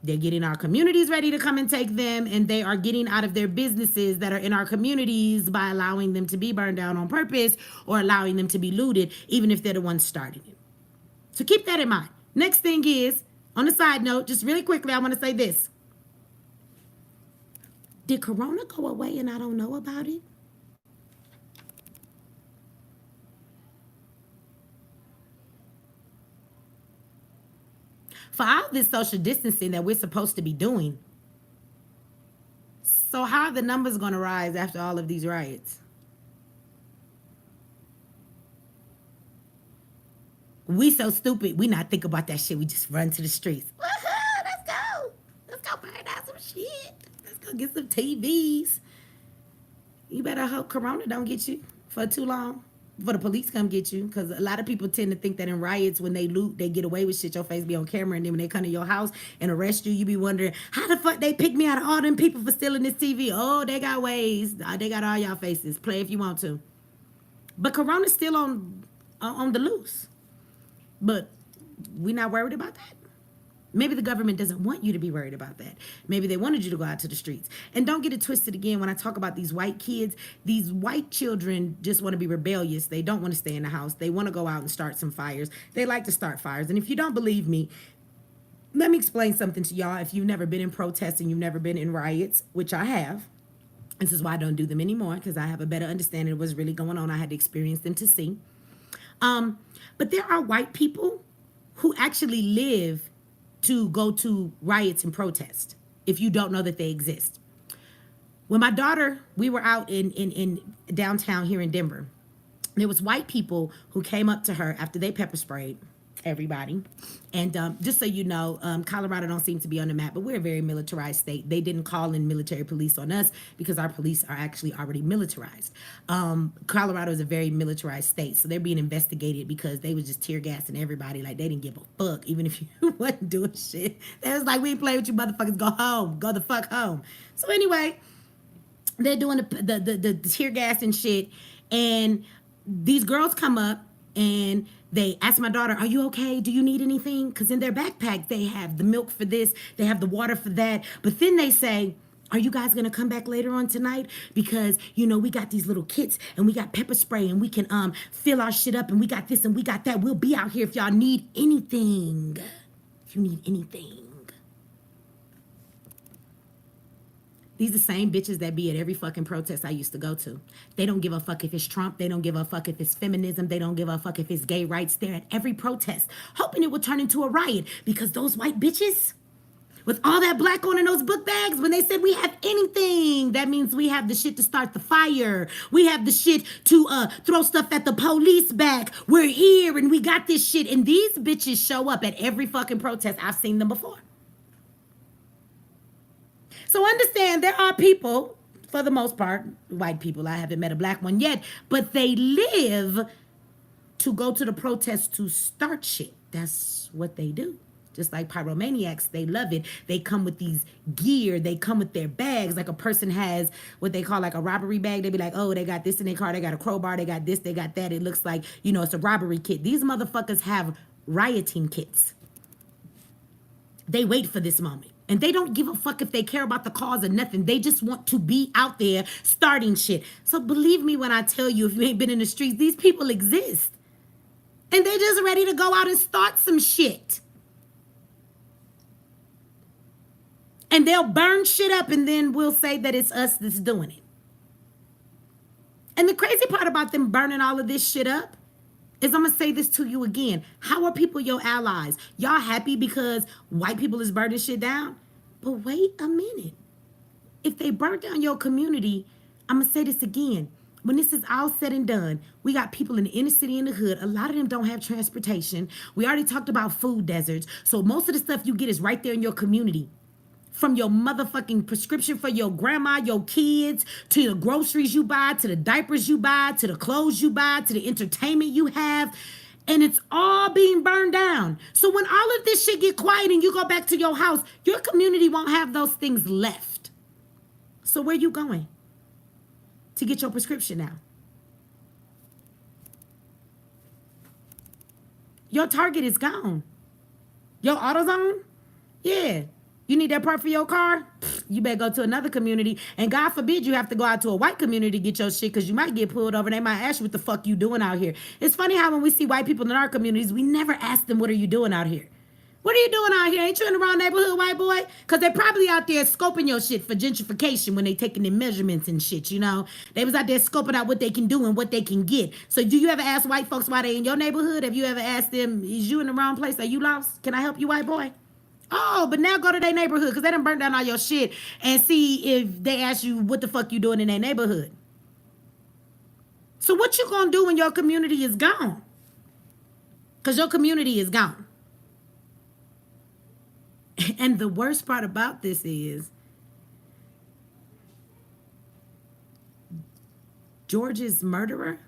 They're getting our communities ready to come and take them, and they are getting out of their businesses that are in our communities by allowing them to be burned down on purpose or allowing them to be looted, even if they're the ones starting it. So keep that in mind. Next thing is On a side note, just really quickly, I want to say this. Did Corona go away and I don't know about it? For all this social distancing that we're supposed to be doing, so how are the numbers going to rise after all of these riots? We so stupid. We not think about that shit. We just run to the streets. Let's go. Let's go burn out some shit. Let's go get some TVs. You better hope Corona don't get you for too long. For the police come get you. Because a lot of people tend to think that in riots, when they loot, they get away with shit. Your face be on camera. And then when they come to your house and arrest you, you be wondering, how the fuck they pick me out of all them people for stealing this TV? Oh, they got ways. They got all y'all faces. Play if you want to. But Corona's still on the loose. But we're not worried about that. Maybe the government doesn't want you to be worried about that. Maybe they wanted you to go out to the streets. And don't get it twisted again when I talk about these white kids. These white children just want to be rebellious. They don't want to stay in the house. They want to go out and start some fires. They like to start fires. And if you don't believe me, let me explain something to y'all. If you've never been in protests and you've never been in riots, which I have, this is why I don't do them anymore, because I have a better understanding of what's really going on. I had to experience them to see. But there are white people who actually live to go to riots and protest, if you don't know that they exist. When my daughter, we were out in downtown here in Denver, there was white people who came up to her after they pepper sprayed everybody. And just so you know, Colorado don't seem to be on the map, but we're a very militarized state. They didn't call in military police on us because our police are actually already militarized. Colorado is a very militarized state, so they're being investigated because they was just tear gassing everybody like they didn't give a fuck, even if you wasn't doing shit. They was like, we ain't playing with you motherfuckers, go home, go the fuck home. So anyway, they're doing the tear gas and shit, and these girls come up and they ask my daughter, are you okay? Do you need anything? Because in their backpack, they have the milk for this, they have the water for that. But then they say, are you guys going to come back later on tonight? Because, you know, we got these little kits and we got pepper spray and we can fill our shit up and we got this and we got that. We'll be out here if y'all need anything. If you need anything. These are the same bitches that be at every fucking protest I used to go to. They don't give a fuck if it's Trump. They don't give a fuck if it's feminism. They don't give a fuck if it's gay rights. They're at every protest, hoping it will turn into a riot. Because those white bitches, with all that black on in those book bags, when they said we have anything, that means we have the shit to start the fire. We have the shit to throw stuff at the police back. We're here and we got this shit. And these bitches show up at every fucking protest. I've seen them before. So understand there are people, for the most part, white people, I haven't met a black one yet, but they live to go to the protest to start shit. That's what they do. Just like pyromaniacs, they love it. They come with these gear. They come with their bags. Like a person has what they call like a robbery bag. They be like, oh, they got this in their car. They got a crowbar. They got this. They got that. It looks like, you know, it's a robbery kit. These motherfuckers have rioting kits. They wait for this moment. And they don't give a fuck if they care about the cause or nothing. They just want to be out there starting shit. So believe me when I tell you, if you ain't been in the streets, these people exist. And they just ready to go out and start some shit. And they'll burn shit up and then we'll say that it's us that's doing it. And the crazy part about them burning all of this shit up is, I'm going to say this to you again. How are people your allies? Y'all happy because white people is burning shit down? But wait a minute. If they burn down your community, I'm going to say this again. When this is all said and done, we got people in the inner city and the hood. A lot of them don't have transportation. We already talked about food deserts. So most of the stuff you get is right there in your community. From your motherfucking prescription for your grandma, your kids, to the groceries you buy, to the diapers you buy, to the clothes you buy, to the entertainment you have. And it's all being burned down. So when all of this shit get quiet and you go back to your house, your community won't have those things left. So where you going to get your prescription now? Your Target is gone. Your AutoZone? Yeah. You need that part for your car? You better go to another community. And God forbid you have to go out to a white community to get your shit, because you might get pulled over. They might ask you what the fuck you doing out here. It's funny how when we see white people in our communities, we never ask them, what are you doing out here? What are you doing out here? Ain't you in the wrong neighborhood, white boy? Because they probably out there scoping your shit for gentrification when they taking their measurements and shit, you know? They was out there scoping out what they can do and what they can get. So do you ever ask white folks why they in your neighborhood? Have you ever asked them, is you in the wrong place? Are you lost? Can I help you, white boy? Oh, but now go to their neighborhood because they done burn down all your shit and see if they ask you what the fuck you doing in their neighborhood. So what you gonna do when your community is gone? Because your community is gone. And the worst part about this is George's murderer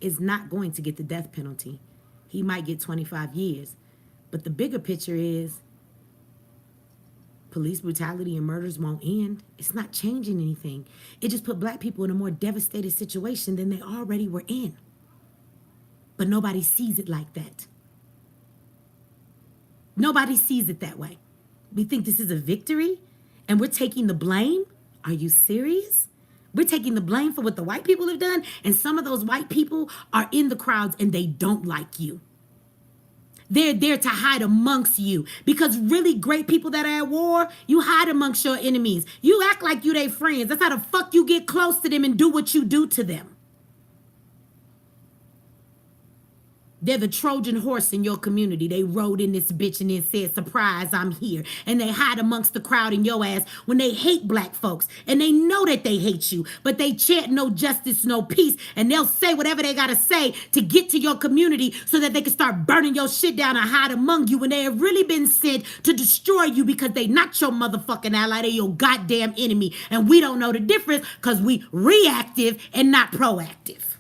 is not going to get the death penalty. He might get 25 years. But the bigger picture is police brutality and murders won't end. It's not changing anything. It just put black people in a more devastated situation than they already were in. But nobody sees it like that. Nobody sees it that way. We think this is a victory and we're taking the blame. Are you serious? We're taking the blame for what the white people have done, and some of those white people are in the crowds and they don't like you. They're there to hide amongst you, because really great people that are at war, you hide amongst your enemies. You act like you their friends. That's how the fuck you get close to them and do what you do to them. They're the Trojan horse in your community. They rode in this bitch and then said, surprise, I'm here. And they hide amongst the crowd in your ass when they hate black folks. And they know that they hate you, but they chant no justice, no peace. And they'll say whatever they got to say to get to your community so that they can start burning your shit down and hide among you when they have really been sent to destroy you, because they not your motherfucking ally. They your goddamn enemy. And we don't know the difference because we reactive and not proactive.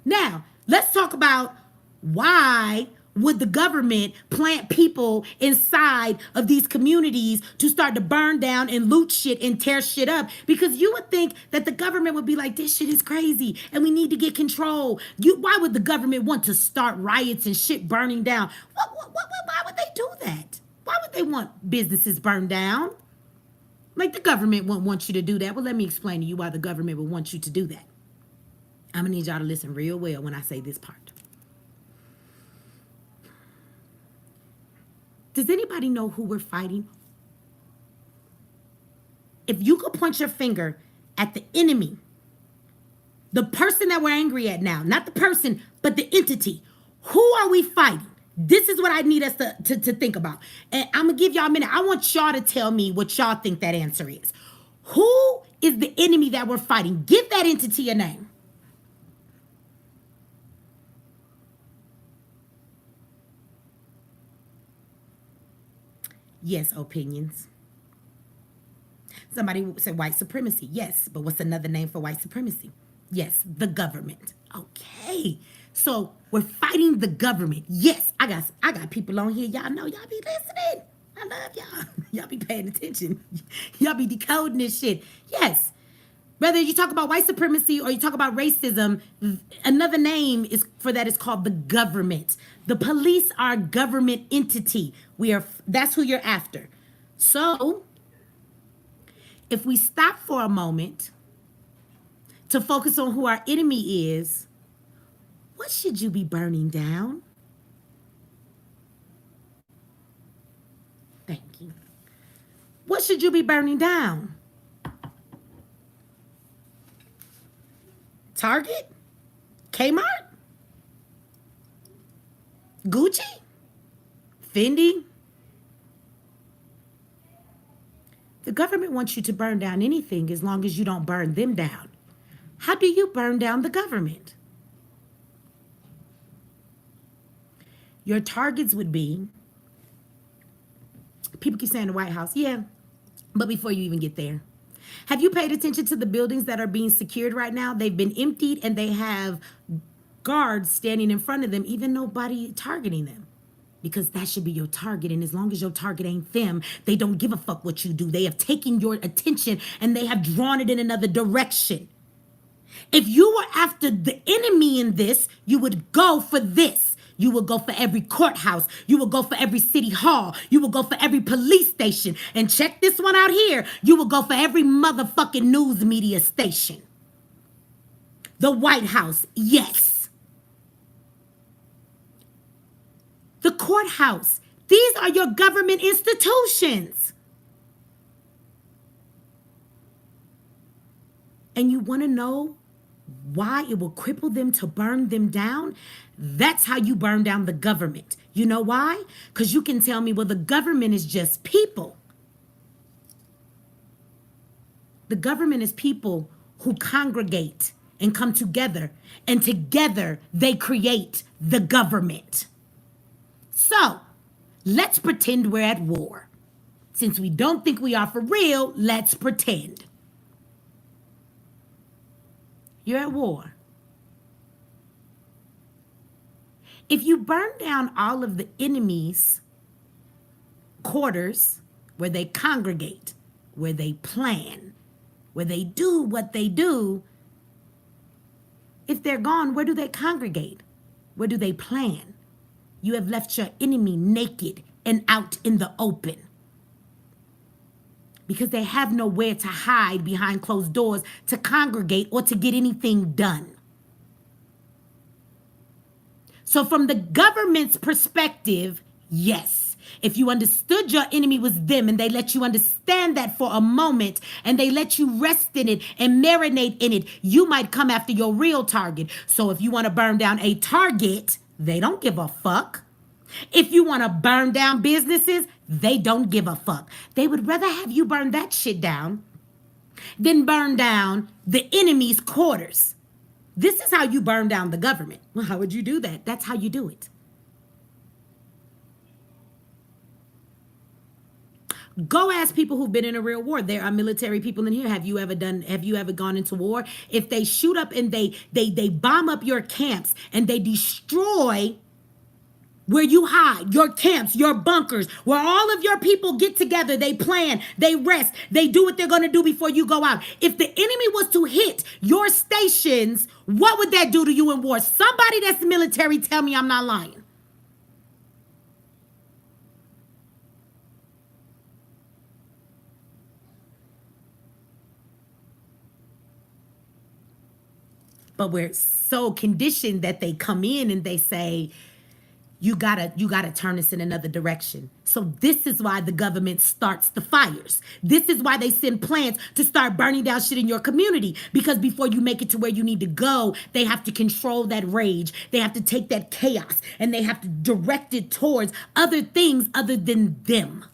Now, let's talk about why would the government plant people inside of these communities to start to burn down and loot shit and tear shit up? Because you would think that the government would be like, this shit is crazy and we need to get control. Why would the government want to start riots and shit burning down? Why would they do that? Why would they want businesses burned down? Like, the government wouldn't want you to do that. Well, let me explain to you why the government would want you to do that. I'm going to need y'all to listen real well when I say this part. Does anybody know who we're fighting? If you could point your finger at the enemy, the person that we're angry at now, not the person, but the entity, who are we fighting? This is what I need us to think about. And I'm going to give y'all a minute. I want y'all to tell me what y'all think that answer is. Who is the enemy that we're fighting? Give that entity a name. Yes, opinions. Somebody said white supremacy. Yes, but what's another name for white supremacy? Yes, the government. Okay, so we're fighting the government. Yes, I got people on here. Y'all know, y'all be listening. I love y'all. Y'all be paying attention. Y'all be decoding this shit. Yes. Whether you talk about white supremacy or you talk about racism, another name is for that is called the government. The police are a government entity. That's who you're after. So, if we stop for a moment to focus on who our enemy is, what should you be burning down? Thank you. What should you be burning down? Target? Kmart? Gucci? Fendi? The government wants you to burn down anything as long as you don't burn them down. How do you burn down the government? Your targets would be, people keep saying the White House. Yeah, but before you even get there, have you paid attention to the buildings that are being secured right now? They've been emptied and they have guards standing in front of them, even nobody targeting them. Because that should be your target. And as long as your target ain't them, they don't give a fuck what you do. They have taken your attention and they have drawn it in another direction. If you were after the enemy in this, you would go for this. You will go for every courthouse. You will go for every city hall. You will go for every police station. And check this one out here. You will go for every motherfucking news media station. The White House, yes. The courthouse. These are your government institutions. And you want to know why it will cripple them to burn them down? That's how you burn down the government. You know why? Because you can tell me, well, the government is just people. The government is people who congregate and come together, and together they create the government. So let's pretend we're at war. Since we don't think we are for real, let's pretend. You're at war. If you burn down all of the enemy's quarters where they congregate, where they plan, where they do what they do, if they're gone, where do they congregate? Where do they plan? You have left your enemy naked and out in the open, because they have nowhere to hide behind closed doors to congregate or to get anything done. So from the government's perspective, yes, if you understood your enemy was them and they let you understand that for a moment and they let you rest in it and marinate in it, you might come after your real target. So if you want to burn down a target, they don't give a fuck. If you want to burn down businesses, they don't give a fuck. They would rather have you burn that shit down than burn down the enemy's quarters. This is how you burn down the government. Well, how would you do that? That's how you do it. Go ask people who've been in a real war. There are military people in here. Have you ever gone into war? If they shoot up and they bomb up your camps and they destroy where you hide, your camps, your bunkers, where all of your people get together, they plan, they rest, they do what they're going to do before you go out. If the enemy was to hit your stations, what would that do to you in war? Somebody that's military, tell me I'm not lying. But we're so conditioned that they come in and they say, you gotta turn this in another direction. So this is why the government starts the fires. This is why they send plans to start burning down shit in your community. Because before you make it to where you need to go, they have to control that rage. They have to take that chaos and they have to direct it towards other things other than them.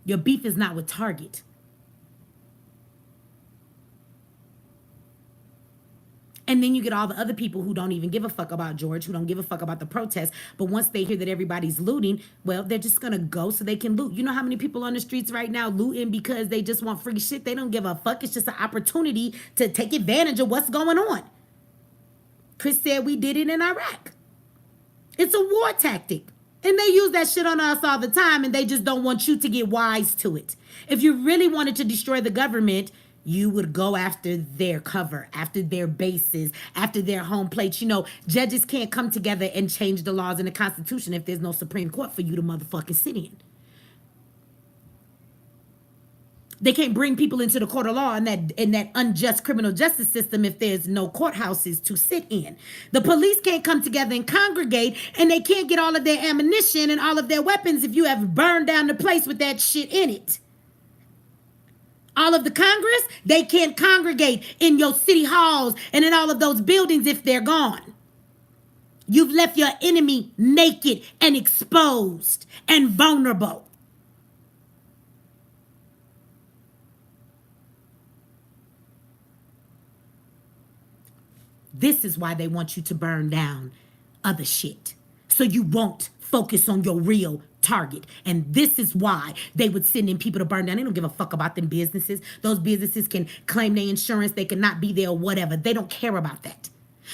Your beef is not with Target. And then you get all the other people who don't even give a fuck about George, who don't give a fuck about the protests. But once they hear that everybody's looting, well, they're just going to go so they can loot. You know how many people on the streets right now looting because they just want free shit? They don't give a fuck. It's just an opportunity to take advantage of what's going on. Chris said we did it in Iraq. It's a war tactic. And they use that shit on us all the time, and they just don't want you to get wise to it. If you really wanted to destroy the government, you would go after their cover, after their bases, after their home plates. You know, judges can't come together and change the laws in the Constitution if there's no Supreme Court for you to motherfucking sit in. They can't bring people into the court of law in that unjust criminal justice system if there's no courthouses to sit in. The police can't come together and congregate, and they can't get all of their ammunition and all of their weapons if you have burned down the place with that shit in it. All of the Congress, they can't congregate in your city halls and in all of those buildings if they're gone. You've left your enemy naked and exposed and vulnerable. This is why they want you to burn down other shit, so you won't focus on your real target. And this is why they would send in people to burn down. They don't give a fuck about them businesses. Those businesses can claim their insurance. They cannot be there or whatever. They don't care about that.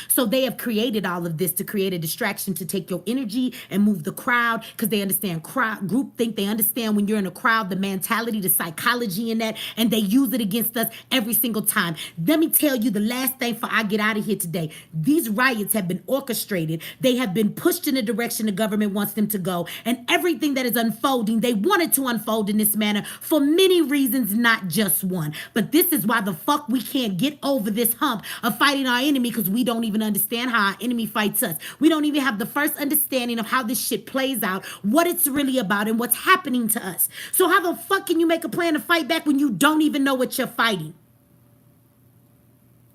So they have created all of this to create a distraction to take your energy and move the crowd, because they understand group think. They understand when you're in a crowd, the mentality, the psychology in that, and they use it against us every single time. Let me tell you the last thing before I get out of here today. These riots have been orchestrated. They have been pushed in the direction the government wants them to go. And everything that is unfolding, they wanted to unfold in this manner for many reasons, not just one. But this is why the fuck we can't get over this hump of fighting our enemy, because we don't don't even understand how our enemy fights us. We don't even have the first understanding of how this shit plays out, what it's really about, and what's happening to us. So how the fuck can you make a plan to fight back when you don't even know what you're fighting?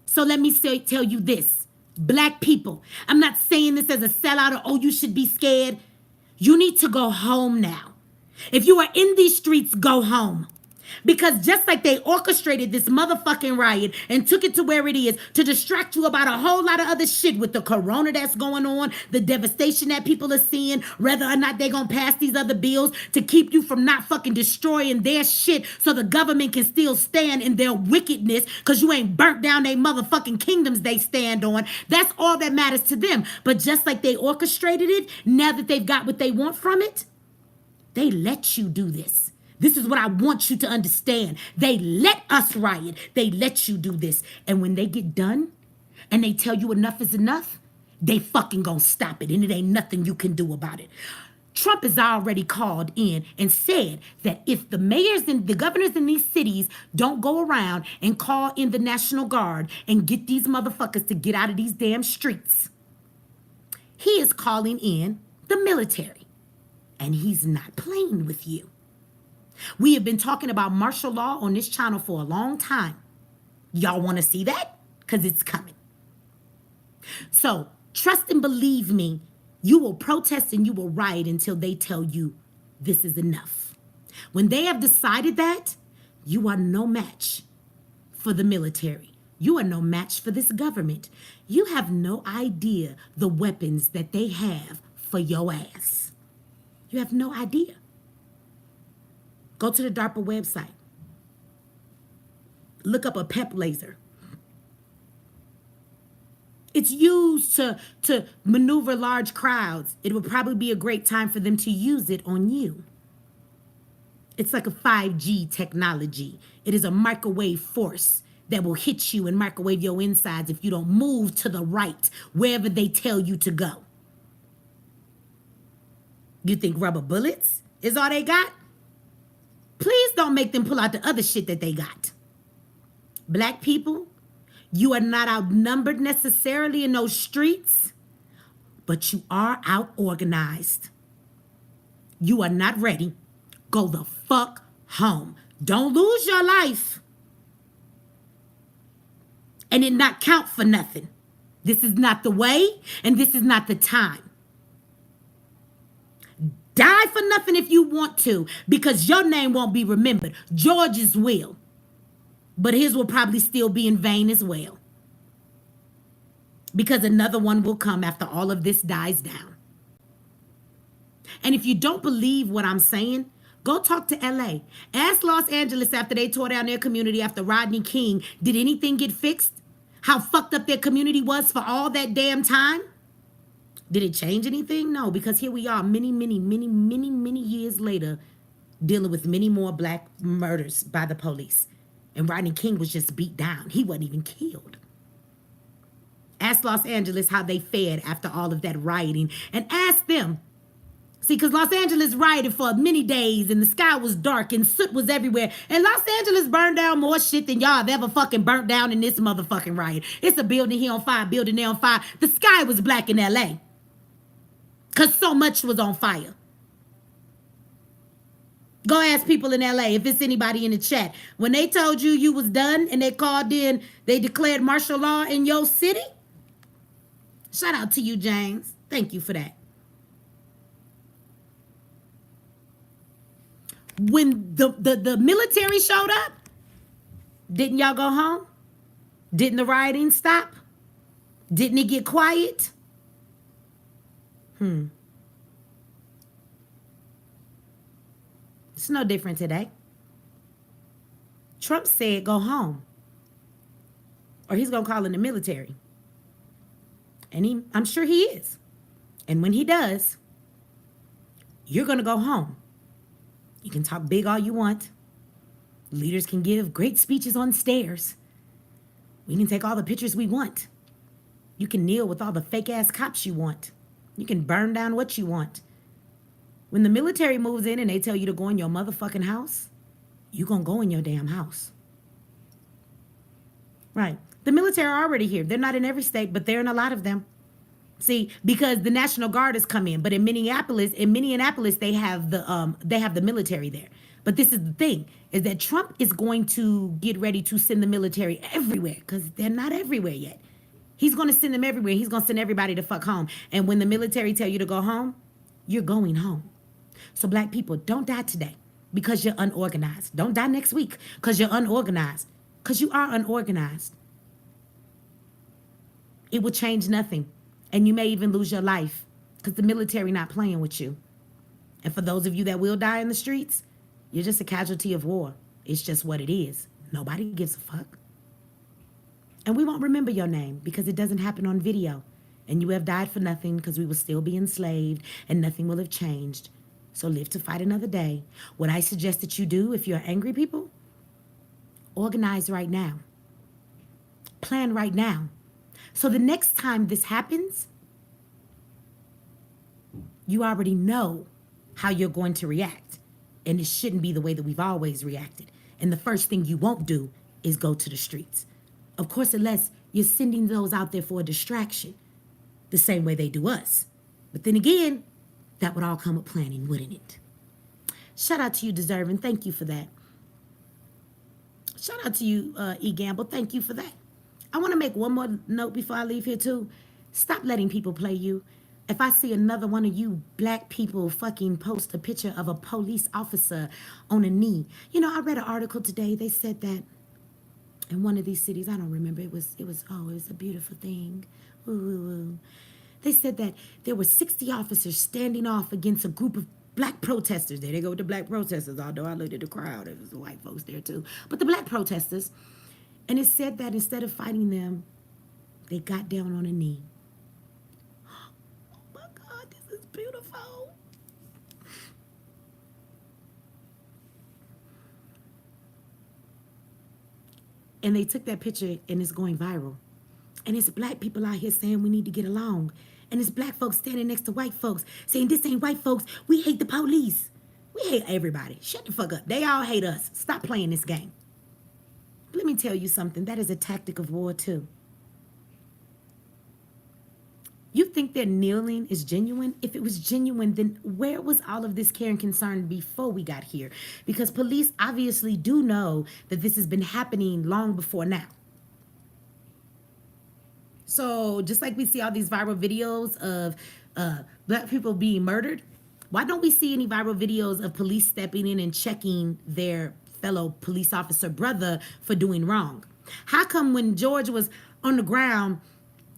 So let me tell you this, Black people, I'm not saying this as a sellout or, oh, you should be scared. You need to go home now. If you are in these streets, go home. Because just like they orchestrated this motherfucking riot and took it to where it is to distract you about a whole lot of other shit with the corona that's going on, the devastation that people are seeing, whether or not they're going to pass these other bills to keep you from not fucking destroying their shit so the government can still stand in their wickedness because you ain't burnt down their motherfucking kingdoms they stand on. That's all that matters to them. But just like they orchestrated it, now that they've got what they want from it, they let you do this. This is what I want you to understand. They let us riot. They let you do this. And when they get done and they tell you enough is enough, they fucking gonna stop it. And it ain't nothing you can do about it. Trump has already called in and said that if the mayors and the governors in these cities don't go around and call in the National Guard and get these motherfuckers to get out of these damn streets, he is calling in the military. And he's not playing with you. We have been talking about martial law on this channel for a long time. Y'all want to see that? Because it's coming. So trust and believe me, you will protest and you will riot until they tell you this is enough. When they have decided that, you are no match for the military. You are no match for this government. You have no idea the weapons that they have for your ass. You have no idea. Go to the DARPA website. Look up a PEP laser. It's used to maneuver large crowds. It would probably be a great time for them to use it on you. It's like a 5G technology. It is a microwave force that will hit you and microwave your insides if you don't move to the right, wherever they tell you to go. You think rubber bullets is all they got? Please don't make them pull out the other shit that they got. Black people, you are not outnumbered necessarily in those streets, but you are out organized. You are not ready. Go the fuck home. Don't lose your life and it not count for nothing. This is not the way and this is not the time. Die for nothing if you want to, because your name won't be remembered. George's will. But his will probably still be in vain as well. Because another one will come after all of this dies down. And if you don't believe what I'm saying, go talk to LA. Ask Los Angeles after they tore down their community after Rodney King. Did anything get fixed? How fucked up their community was for all that damn time? Did it change anything? No, because here we are many years later dealing with many more black murders by the police. And Rodney King was just beat down. He wasn't even killed. Ask Los Angeles how they fared after all of that rioting. And ask them. See, because Los Angeles rioted for many days and the sky was dark and soot was everywhere. And Los Angeles burned down more shit than y'all have ever fucking burnt down in this motherfucking riot. It's a building here on fire, building there on fire. The sky was black in LA. Because so much was on fire. Go ask people in LA, if it's anybody in the chat. When they told you you was done and they called in, they declared martial law in your city? Shout out to you, James. Thank you for that. When the military showed up, didn't y'all go home? Didn't the rioting stop? Didn't it get quiet? It's no different today. Trump said go home. Or he's going to call in the military. And I'm sure he is. And when he does, you're going to go home. You can talk big all you want. Leaders can give great speeches on stairs. We can take all the pictures we want. You can kneel with all the fake ass cops you want. You can burn down what you want. When the military moves in and they tell you to go in your motherfucking house, you gonna go in your damn house. Right. The military are already here. They're not in every state, but they're in a lot of them. See, because the National Guard has come in, but in Minneapolis, they have the military there. But this is the thing, is that Trump is going to get ready to send the military everywhere because they're not everywhere yet. He's going to send them everywhere. He's going to send everybody to fuck home. And when the military tell you to go home, you're going home. So black people, don't die today because you're unorganized. Don't die next week because you're unorganized. Because you are unorganized. It will change nothing. And you may even lose your life because the military not playing with you. And for those of you that will die in the streets, you're just a casualty of war. It's just what it is. Nobody gives a fuck. And we won't remember your name because it doesn't happen on video. And you have died for nothing because we will still be enslaved and nothing will have changed. So live to fight another day. What I suggest that you do if you're angry people, organize right now. Plan right now. So the next time this happens, you already know how you're going to react. And it shouldn't be the way that we've always reacted. And the first thing you won't do is go to the streets. Of course, unless you're sending those out there for a distraction, the same way they do us. But then again, that would all come with planning, wouldn't it? Shout out to you, Deserving. Thank you for that. Shout out to you, E. Gamble. Thank you for that. I want to make one more note before I leave here, too. Stop letting people play you. If I see another one of you black people fucking post a picture of a police officer on a knee. You know, I read an article today. They said that in one of these cities, I don't remember, it was a beautiful thing. Ooh, ooh, ooh. They said that there were 60 officers standing off against a group of black protesters. There they go with the black protesters, although I looked at the crowd. There was the white folks there, too. But the black protesters. And it said that instead of fighting them, they got down on a knee. Oh my God, this is beautiful. And they took that picture and it's going viral. And it's black people out here saying we need to get along. And it's black folks standing next to white folks saying this ain't white folks. We hate the police. We hate everybody. Shut the fuck up. They all hate us. Stop playing this game. Let me tell you something. That is a tactic of war, too. You think their kneeling is genuine? If it was genuine, then where was all of this care and concern before we got here? Because police obviously do know that this has been happening long before now. So just like we see all these viral videos of black people being murdered, why don't we see any viral videos of police stepping in and checking their fellow police officer brother for doing wrong? How come when George was on the ground,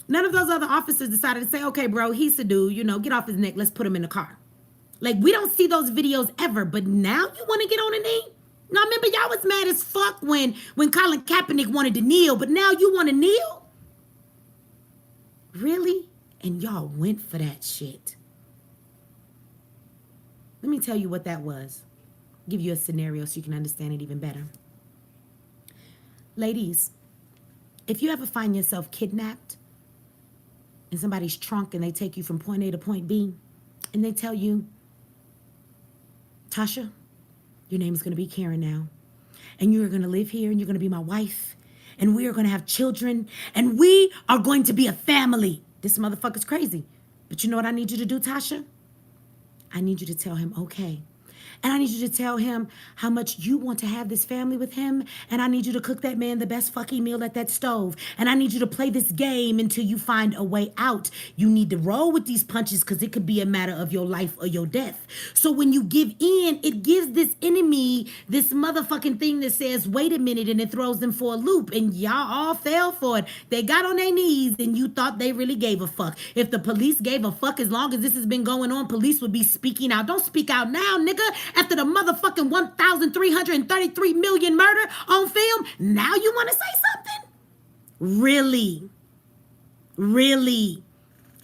none of those other officers decided to say, okay, bro, he's a dude, you know, get off his neck, let's put him in the car? Like, we don't see those videos ever, but now you want to get on a knee? Now, remember, y'all was mad as fuck when Colin Kaepernick wanted to kneel, but now you want to kneel? Really? And y'all went for that shit. Let me tell you what that was. Give you a scenario so you can understand it even better. Ladies, if you ever find yourself kidnapped in somebody's trunk and they take you from point A to point B and they tell you, Tasha, your name is going to be Karen now, and you are going to live here and you're going to be my wife and we are going to have children and we are going to be a family. This motherfucker's crazy. But you know what I need you to do, Tasha? I need you to tell him, okay. And I need you to tell him how much you want to have this family with him. And I need you to cook that man the best fucking meal at that stove. And I need you to play this game until you find a way out. You need to roll with these punches because it could be a matter of your life or your death. So when you give in, it gives this enemy this motherfucking thing that says, wait a minute, and it throws them for a loop. And y'all all fell for it. They got on their knees and you thought they really gave a fuck. If the police gave a fuck, as long as this has been going on, police would be speaking out. Don't speak out now, nigga. After the motherfucking 1,333 million murder on film, now you want to say something? Really? Really?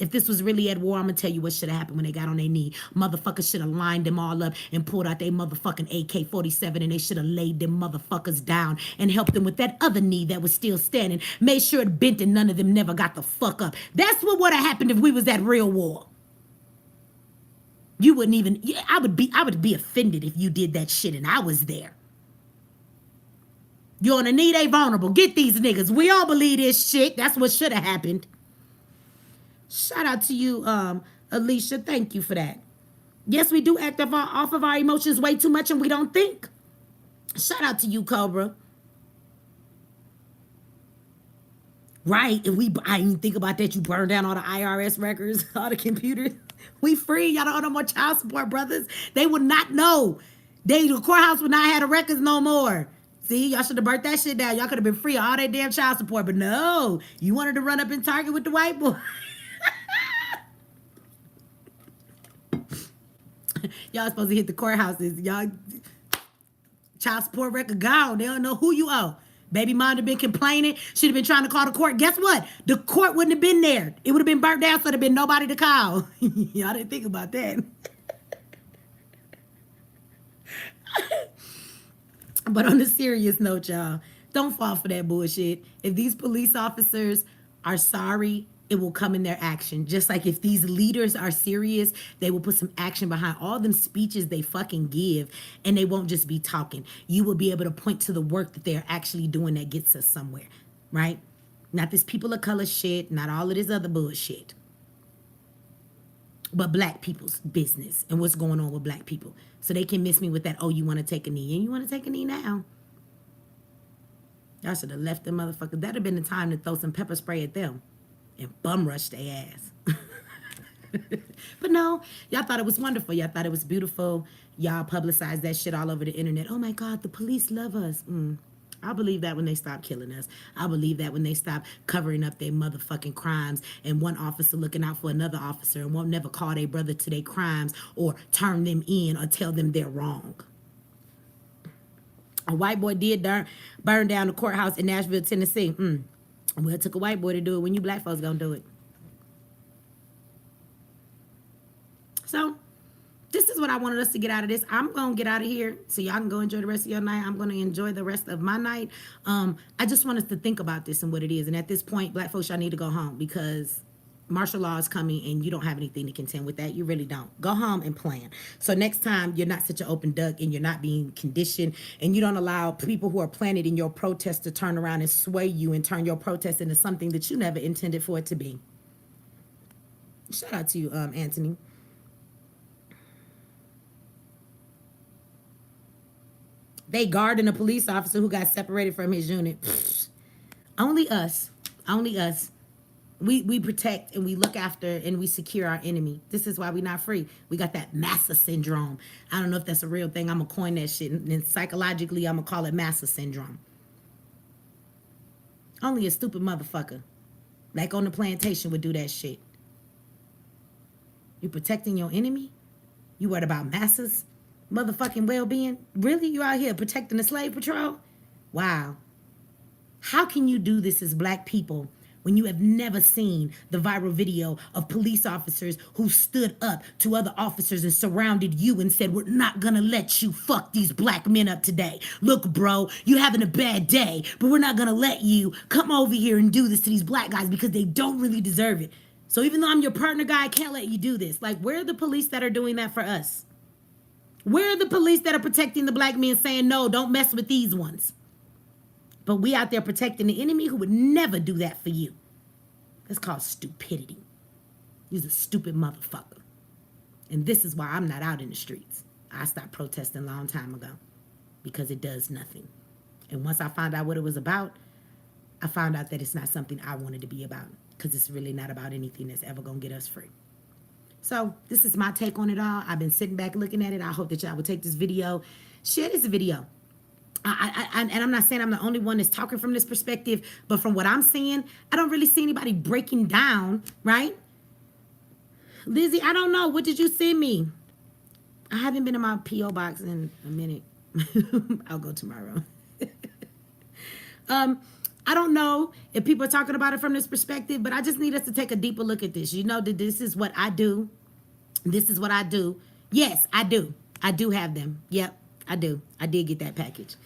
If this was really at war, I'm going to tell you what should have happened when they got on their knee. Motherfuckers should have lined them all up and pulled out their motherfucking AK-47 and they should have laid them motherfuckers down and helped them with that other knee that was still standing. Made sure it bent and none of them never got the fuck up. That's what would have happened if we was at real war. You wouldn't even, I would be offended if you did that shit and I was there. You're on a knee, they vulnerable. Get these niggas. We all believe this shit. That's what should have happened. Shout out to you, Alicia. Thank you for that. Yes, we do act off of our emotions way too much and we don't think. Shout out to you, Cobra. Right, if I didn't think about that. You burn down all the IRS records, all the computers. We free. Y'all don't owe no more child support, brothers. They would not know. The courthouse would not have the records no more. See, y'all should have burnt that shit down. Y'all could have been free of all that damn child support. But no, you wanted to run up in Target with the white boy. Y'all supposed to hit the courthouses. Y'all, child support record gone. They don't know who you owe. Baby mom have been complaining. She'd have been trying to call the court. Guess what? The court wouldn't have been there. It would have been burnt down, so there'd been nobody to call. Y'all didn't think about that. But on a serious note, y'all, don't fall for that bullshit. If these police officers are sorry, it will come in their action. Just like if these leaders are serious, they will put some action behind all them speeches they fucking give, and they won't just be talking. You will be able to point to the work that they're actually doing that gets us somewhere, right? Not this people of color shit, not all of this other bullshit, but black people's business and what's going on with black people. So they can miss me with that, oh, you want to take a knee, and you want to take a knee now. Y'all should have left them motherfuckers. That'd have been the time to throw some pepper spray at them and bum rush their ass. But no, y'all thought it was wonderful. Y'all thought it was beautiful. Y'all publicized that shit all over the internet. Oh my God, the police love us. I believe that when they stop killing us. I believe that when they stop covering up their motherfucking crimes and one officer looking out for another officer and won't never call their brother to their crimes or turn them in or tell them they're wrong. A white boy did burn down the courthouse in Nashville, Tennessee. Well, it took a white boy to do it. When you black folks gonna do it? So, this is what I wanted us to get out of this. I'm gonna get out of here so y'all can go enjoy the rest of your night. I'm gonna enjoy the rest of my night. I just want us to think about this and what it is. And at this point, black folks, y'all need to go home because martial law is coming and you don't have anything to contend with that. You really don't. Go home and plan. So next time you're not such an open duck and you're not being conditioned and you don't allow people who are planted in your protest to turn around and sway you and turn your protest into something that you never intended for it to be. Shout out to you, Anthony. They guarding a police officer who got separated from his unit. Only us. Only us. We protect and we look after and we secure our enemy. This is why we're not free. We got that Maafa syndrome. I don't know if that's a real thing. I'm going to coin that shit. And psychologically, I'm going to call it Maafa syndrome. Only a stupid motherfucker, like on the plantation, would do that shit. You protecting your enemy? You worried about Maafa's motherfucking well-being? Really? You out here protecting the slave patrol? Wow. How can you do this as black people when you have never seen the viral video of police officers who stood up to other officers and surrounded you and said, we're not gonna let you fuck these black men up today. Look, bro, you having a bad day, but we're not gonna let you come over here and do this to these black guys because they don't really deserve it. So even though I'm your partner guy, I can't let you do this. Like, where are the police that are doing that for us? Where are the police that are protecting the black men saying, no, don't mess with these ones? But we out there protecting the enemy who would never do that for you. That's called stupidity. He's a stupid motherfucker. And this is why I'm not out in the streets. I stopped protesting a long time ago because it does nothing. And once I found out what it was about, I found out that it's not something I wanted to be about because it's really not about anything that's ever going to get us free. So this is my take on it all. I've been sitting back looking at it. I hope that y'all will take this video, share this video. And I'm not saying I'm the only one that's talking from this perspective, but from what I'm seeing, I don't really see anybody breaking down, right? Lizzie, I don't know. What did you send me? I haven't been in my P.O. box in a minute. I'll go tomorrow. I don't know if people are talking about it from this perspective, but I just need us to take a deeper look at this. You know that this is what I do. This is what I do. Yes, I do. I do have them. Yep, I do. I did get that package.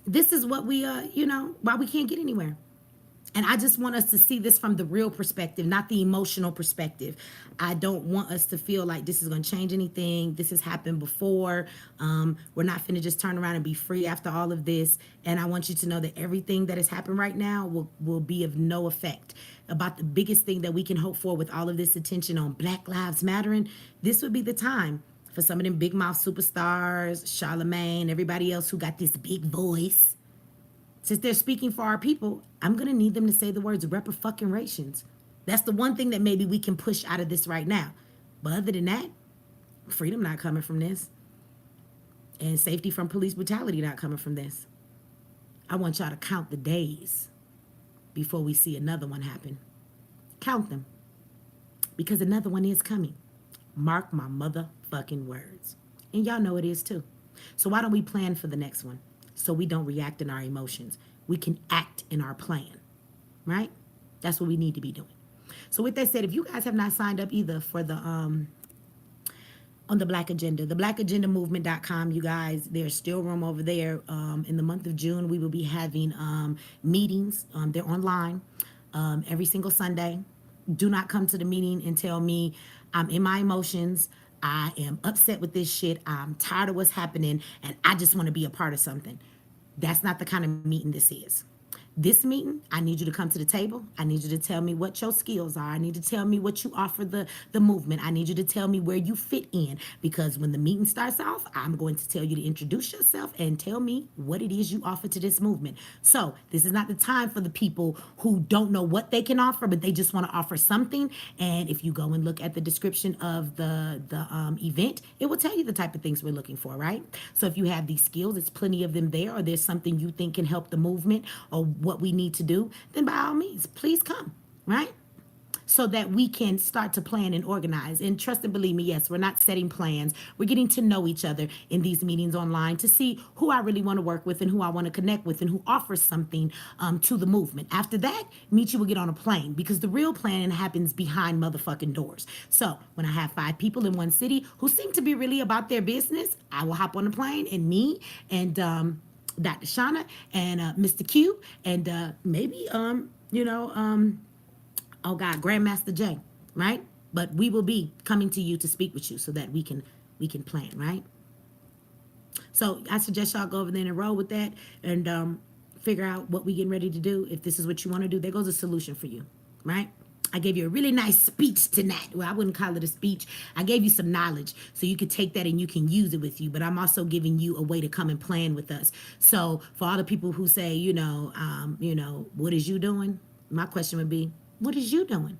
This is what we, why we can't get anywhere. And I just want us to see this from the real perspective, not the emotional perspective. I don't want us to feel like this is going to change anything. This has happened before. We're not finna just turn around and be free after all of this. And I want you to know that everything that has happened right now will be of no effect. About the biggest thing that we can hope for with all of this attention on Black Lives Mattering, this would be the time for some of them big mouth superstars, Charlemagne, everybody else who got this big voice. Since they're speaking for our people, I'm going to need them to say the words reparations. That's the one thing that maybe we can push out of this right now. But other than that, freedom not coming from this. And safety from police brutality not coming from this. I want y'all to count the days before we see another one happen. Count them. Because another one is coming. Mark my motherfucking words. And y'all know it is too. So why don't we plan for the next one? So we don't react in our emotions. We can act in our plan, right? That's what we need to be doing. So with that said, if you guys have not signed up either for the on the Black Agenda, the blackagendamovement.com, you guys, there's still room over there. In the month of June, we will be having meetings. They're online every single Sunday. Do not come to the meeting and tell me I'm in my emotions. I am upset with this shit. I'm tired of what's happening, and I just want to be a part of something. That's not the kind of meeting this is. This meeting, I need you to come to the table. I need you to tell me what your skills are. I need to tell me what you offer the movement. I need you to tell me where you fit in. Because when the meeting starts off, I'm going to tell you to introduce yourself and tell me what it is you offer to this movement. So this is not the time for the people who don't know what they can offer, but they just want to offer something. And if you go and look at the description of the event, it will tell you the type of things we're looking for, right? So if you have these skills, it's plenty of them there, or there's something you think can help the movement, or what we need to do, then by all means, please come, right? So that we can start to plan and organize. And trust and believe me, yes, we're not setting plans. We're getting to know each other in these meetings online to see who I really want to work with and who I want to connect with and who offers something to the movement. After that, Meechie will get on a plane, because the real planning happens behind motherfucking doors. So when I have 5 people in one city who seem to be really about their business, I will hop on the plane, and me and Dr. Shauna and Mr. Q and maybe oh God, Grandmaster J, right? But we will be coming to you to speak with you so that we can plan, right? So I suggest y'all go over there and roll with that and figure out what we getting ready to do. If this is what you want to do, there goes a solution for you, right? I gave you a really nice speech tonight. Well, I wouldn't call it a speech. I gave you some knowledge so you could take that and you can use it with you. But I'm also giving you a way to come and plan with us. So for all the people who say, what is you doing? My question would be, what is you doing?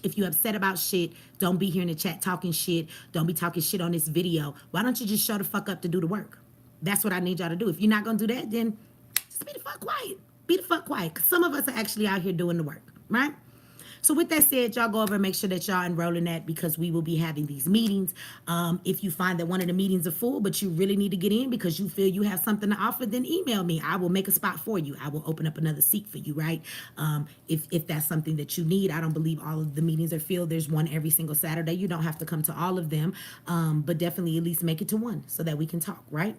If you're upset about shit, don't be here in the chat talking shit. Don't be talking shit on this video. Why don't you just show the fuck up to do the work? That's what I need y'all to do. If you're not going to do that, then just be the fuck quiet. Be the fuck quiet. Because some of us are actually out here doing the work, right? So with that said, y'all go over and make sure that y'all enroll in that, because we will be having these meetings. If you find that one of the meetings are full, but you really need to get in because you feel you have something to offer, then email me. I will make a spot for you. I will open up another seat for you, right? If that's something that you need. I don't believe all of the meetings are filled. There's one every single Saturday. You don't have to come to all of them, but definitely at least make it to one so that we can talk, right?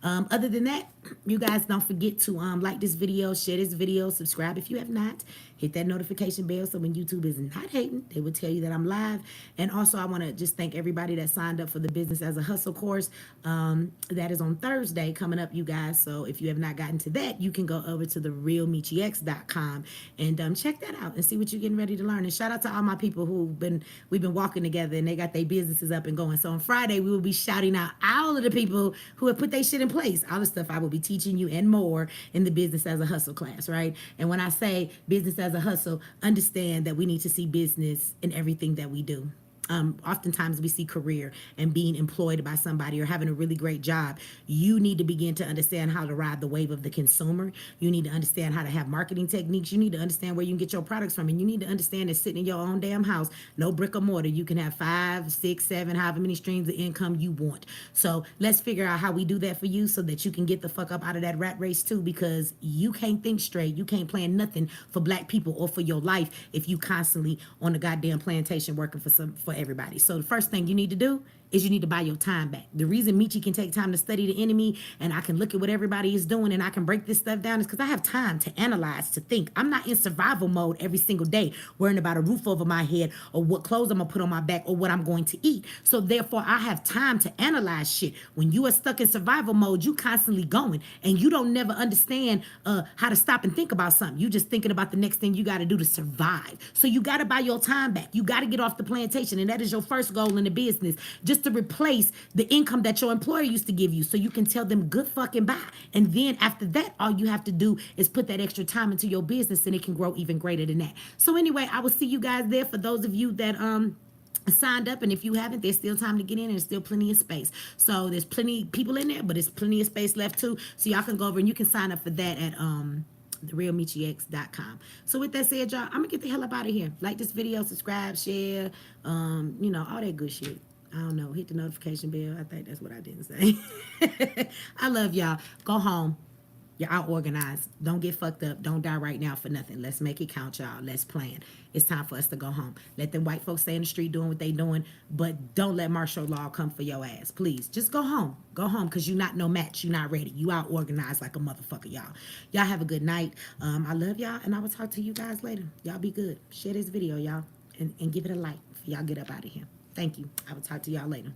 Other than that, you guys don't forget to like this video, share this video, subscribe if you have not. Hit that notification bell so when YouTube is not hating, they will tell you that I'm live. And also, I want to just thank everybody that signed up for the Business as a Hustle course. That is on Thursday coming up, you guys. So if you have not gotten to that, you can go over to the realmeechiex.com and check that out and see what you're getting ready to learn. And shout out to all my people we've been walking together and they got their businesses up and going. So on Friday, we will be shouting out all of the people who have put their shit in place, all the stuff I will be teaching you and more in the Business as a Hustle class, right? And when I say business as a hustle, understand that we need to see business in everything that we do. Oftentimes we see career and being employed by somebody or having a really great job. You need to begin to understand how to ride the wave of the consumer. You need to understand how to have marketing techniques. You need to understand where you can get your products from. And you need to understand that sitting in your own damn house, no brick or mortar, you can have 5, 6, 7, however many streams of income you want. So let's figure out how we do that for you so that you can get the fuck up out of that rat race too, because you can't think straight. You can't plan nothing for black people or for your life if you constantly on the goddamn plantation working for everybody. So the first thing you need to do is you need to buy your time back. The reason Meechie can take time to study the enemy and I can look at what everybody is doing and I can break this stuff down is because I have time to analyze, to think. I'm not in survival mode every single day, worrying about a roof over my head or what clothes I'm gonna put on my back or what I'm going to eat. So therefore, I have time to analyze shit. When you are stuck in survival mode, you constantly going and you don't never understand how to stop and think about something. You just thinking about the next thing you got to do to survive. So you got to buy your time back. You got to get off the plantation, and that is your first goal in the business, just to replace the income that your employer used to give you, so you can tell them good fucking bye. And then after that, all you have to do is put that extra time into your business, and it can grow even greater than that. So anyway, I will see you guys there. For those of you that signed up, and if you haven't, there's still time to get in, and there's still plenty of space. So there's plenty of people in there, but there's plenty of space left too. So y'all can go over and you can sign up for that at therealmeechiex.com. So with that said, y'all, I'm gonna get the hell up out of here. Like this video, subscribe, share, you know, all that good shit. I don't know, hit the notification bell. I think that's what I didn't say. I love y'all. Go home. You're out organized. Don't get fucked up. Don't die right now for nothing. Let's make it count, y'all. Let's plan. It's time for us to go home. Let them white folks stay in the street doing what they doing, but don't let martial law come for your ass. Please, just go home. Go home, because you're not no match. You're not ready. You out organized like a motherfucker, y'all. Y'all have a good night. I love y'all, and I will talk to you guys later. Y'all be good. Share this video, y'all, and give it a like before y'all get up out of here. Thank you. I will talk to y'all later.